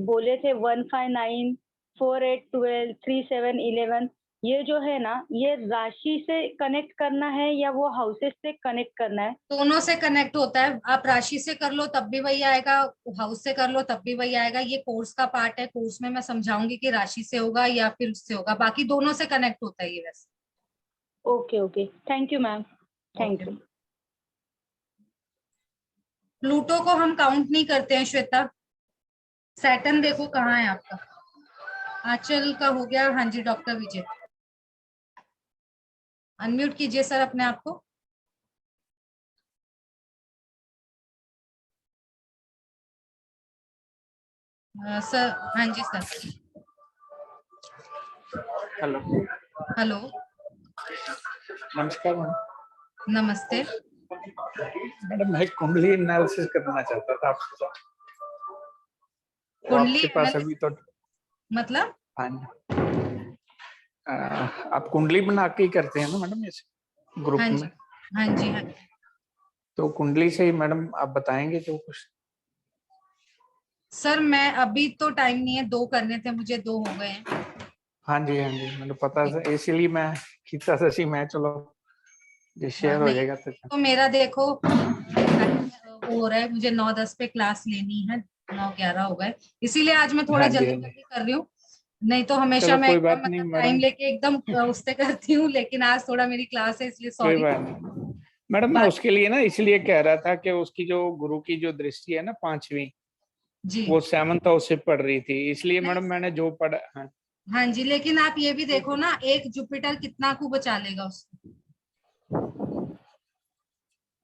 बोले थे 1, 5, 9, 4, 8, 12, 3, 7, 11. ये जो है ना, ये राशि से कनेक्ट करना है या वो हाउसेस से कनेक्ट करना है? दोनों से कनेक्ट होता है. आप राशि से कर लो तब भी वही आएगा, हाउस से कर लो तब भी वही आएगा. ये कोर्स का पार्ट है. कोर्स में मैं समझाऊंगी कि राशि से होगा या फिर उससे होगा. बाकी दोनों से कनेक्ट होता है ये वैसे. Okay okay, thank you ma'am. Thank you. Pluto को हम काउंट नहीं करते हैं श्वेता. सैटर्न देखो कहाँ है आपका. आंचल का हो गया. हाँ जी डॉक्टर विजय, अनम्यूट कीजिए सर अपने आप को. सर हाँ जी सर। हेलो हेलो नमस्कार मैम। नमस्ते। मैडम मैं कुंडली एनालिसिस करना चाहता था आपके साथ। वो कुंडली आपके पास अभी तो मतलब? हाँ आप कुंडली बना के ही करते हैं ना मैडम इस ग्रुप हाँ में? जी हाँ जी हाँ। तो कुंडली से ही मैडम आप बताएंगे जो कुछ। सर मैं अभी तो टाइम नहीं है, 2 करने थे मुझे, 2 हो गए हैं। हाँ जी मैंने पता था, इसीलिए मैं खींचा सची मैं चलो जो शेयर हो नहीं जाएगा तो मेरा देखो हो रहा है, मुझे 9-10 पे क्लास लेनी है, 9-11 हो गए, इसीलिए आज मैं थोड़ा हाँ जी जल्दी कर रही हूँ। नहीं तो हमेशा चलो मैं कोई एकदम बात नहीं मतलब मैडम, टाइम लेके एकदम उससे करती हूँ, लेकिन आज थोड़ा मेरी क्लास है इसलिए कोई सॉरी। बात नहीं मैडम। मैं उसके लिए ना इसलिए कह रहा था कि उसकी जो गुरु की जो दृष्टि है ना 5वीं, जी वो 7th हाउस से पढ़ रही थी, इसलिए मैडम मैंने जो पढ़ा। हाँ हाँ जी, लेकिन आप ये भी देखो ना, एक जुपिटर कितना को बचा लेगा उसको।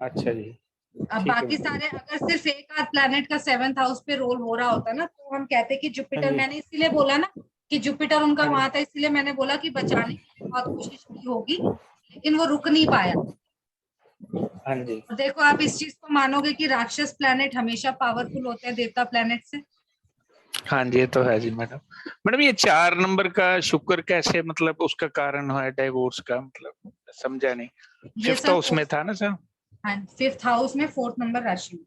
अच्छा जी अब ठीक है बाकी मैडम। सारे अगर सिर्फ एक आध प्लैनेट का 7th हाउस पे रोल हो रहा होता ना, तो हम कहते कि हाँ जुपिटर, जी मैंने इसीलिए बोला ना कि जुपिटर उनका हाँ जी वहां था, इसलिए मैंने बोला कि बचाने के लिए बहुत कोशिश की होगी, लेकिन वो रुक नहीं पाया। हाँ जी और देखो आप इस चीज को मानोगे कि राक्षस प्लैनेट हमेशा पावरफुल होते हैं देवता प्लैनेट से। हाँ जी ये तो है जी मैडम। मैडम ये 4 नंबर का शुक्र कैसे, मतलब उसका कारण है डाइवोर्स का, मतलब समझा नहीं। ये 5th सर हाउस में था ना सर? हाँ 5th हाउस में 4th नंबर राशि में,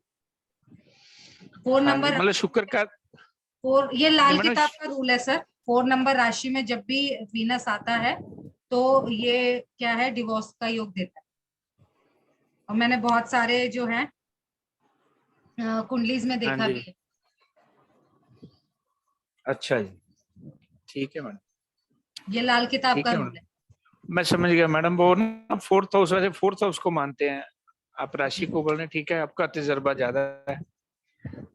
4 हाँ जी नंबर मतलब शुक्र का 4, ये लाल मैडम किताब का रूल है सर। 4 नंबर राशि में जब भी वीनस आता है तो ये क्या है, डिवोर्स का योग देता है। और मैंने बहुत सारे जो है कुंडलीज में हाँ देखा जी भी है। अच्छा जी ठीक है मैडम। ये लाल किताब ठीक का है रूल मैडम, है। मैं समझ गया मैडम। वो ना 4th हाउस, वैसे 4th हाउस को मानते हैं आप, राशि को बोल रहे हैं, ठीक है आपका तजुर्बा ज्यादा है,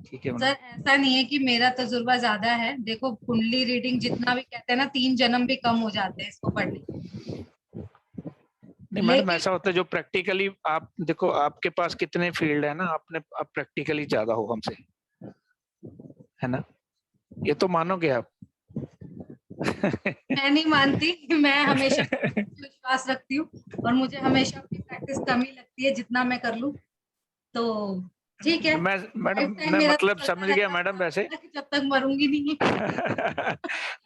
ठीक है सर मैडम। ऐसा नहीं है कि मेरा तजुर्बा ज्यादा है, देखो कुंडली रीडिंग जितना भी कहते हैं ना, 3 जन्म भी कम हो जाते हैं इसको पढ़ने। नहीं मैडम लेकिन ऐसा होता है जो प्रैक्टिकली आप देखो, आपके पास कितने फील्ड है ना, आपने आप प्रैक्टिकली ज्यादा हो हमसे, है ना, ये तो मानोगे आप। मैं नहीं मानती, मैं हमेशा विश्वास रखती हूँ और मुझे हमेशा अपनी प्रैक्टिस कम ही लगती है जितना मैं कर लूँ, तो ठीक है। मैं मैडम लाइफ टाइम मैं मेरा तो मतलब चलता समझ गया रहता मैडम वैसे। है जब तक मरूंगी नहीं।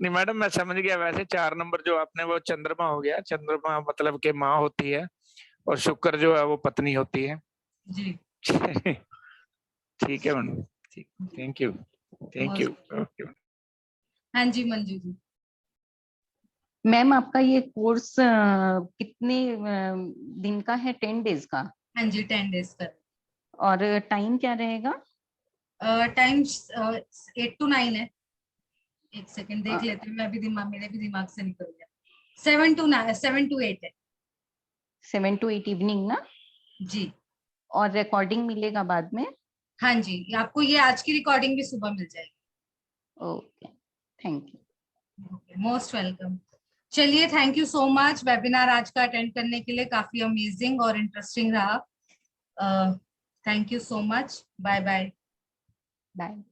नहीं मैडम मैं समझ गया वैसे। 4 नंबर जो आपने वो चंद्रमा हो गया, चंद्रमा मतलब के माँ होती है और शुक्र जो है वो पत्नी होती है। जी ठीक है मैडम, ठीक, thank you thank you. Okay हाँ जी मंजू जी। मैम आपका ये कोर्स कितने दिन का है? 10 डेज का? हाँ जी 10 डेज का। और टाइम क्या रहेगा? टाइम 8 to 9 है। एक सेकंड देख लेते हैं, मैं भी मेरे भी दिमाग से निकल गया। 7 to 8 है। 7 to 8 इवनिंग ना जी। और रिकॉर्डिंग मिलेगा बाद में? हाँ जी, आपको ये आज की रिकॉर्डिंग भी सुबह मिल जाएगी। Okay thank you. Most welcome. चलिए thank you so much, webinar आज का अटेंड करने के लिए काफी अमेजिंग और इंटरेस्टिंग रहा। Thank you so much, bye bye. Bye.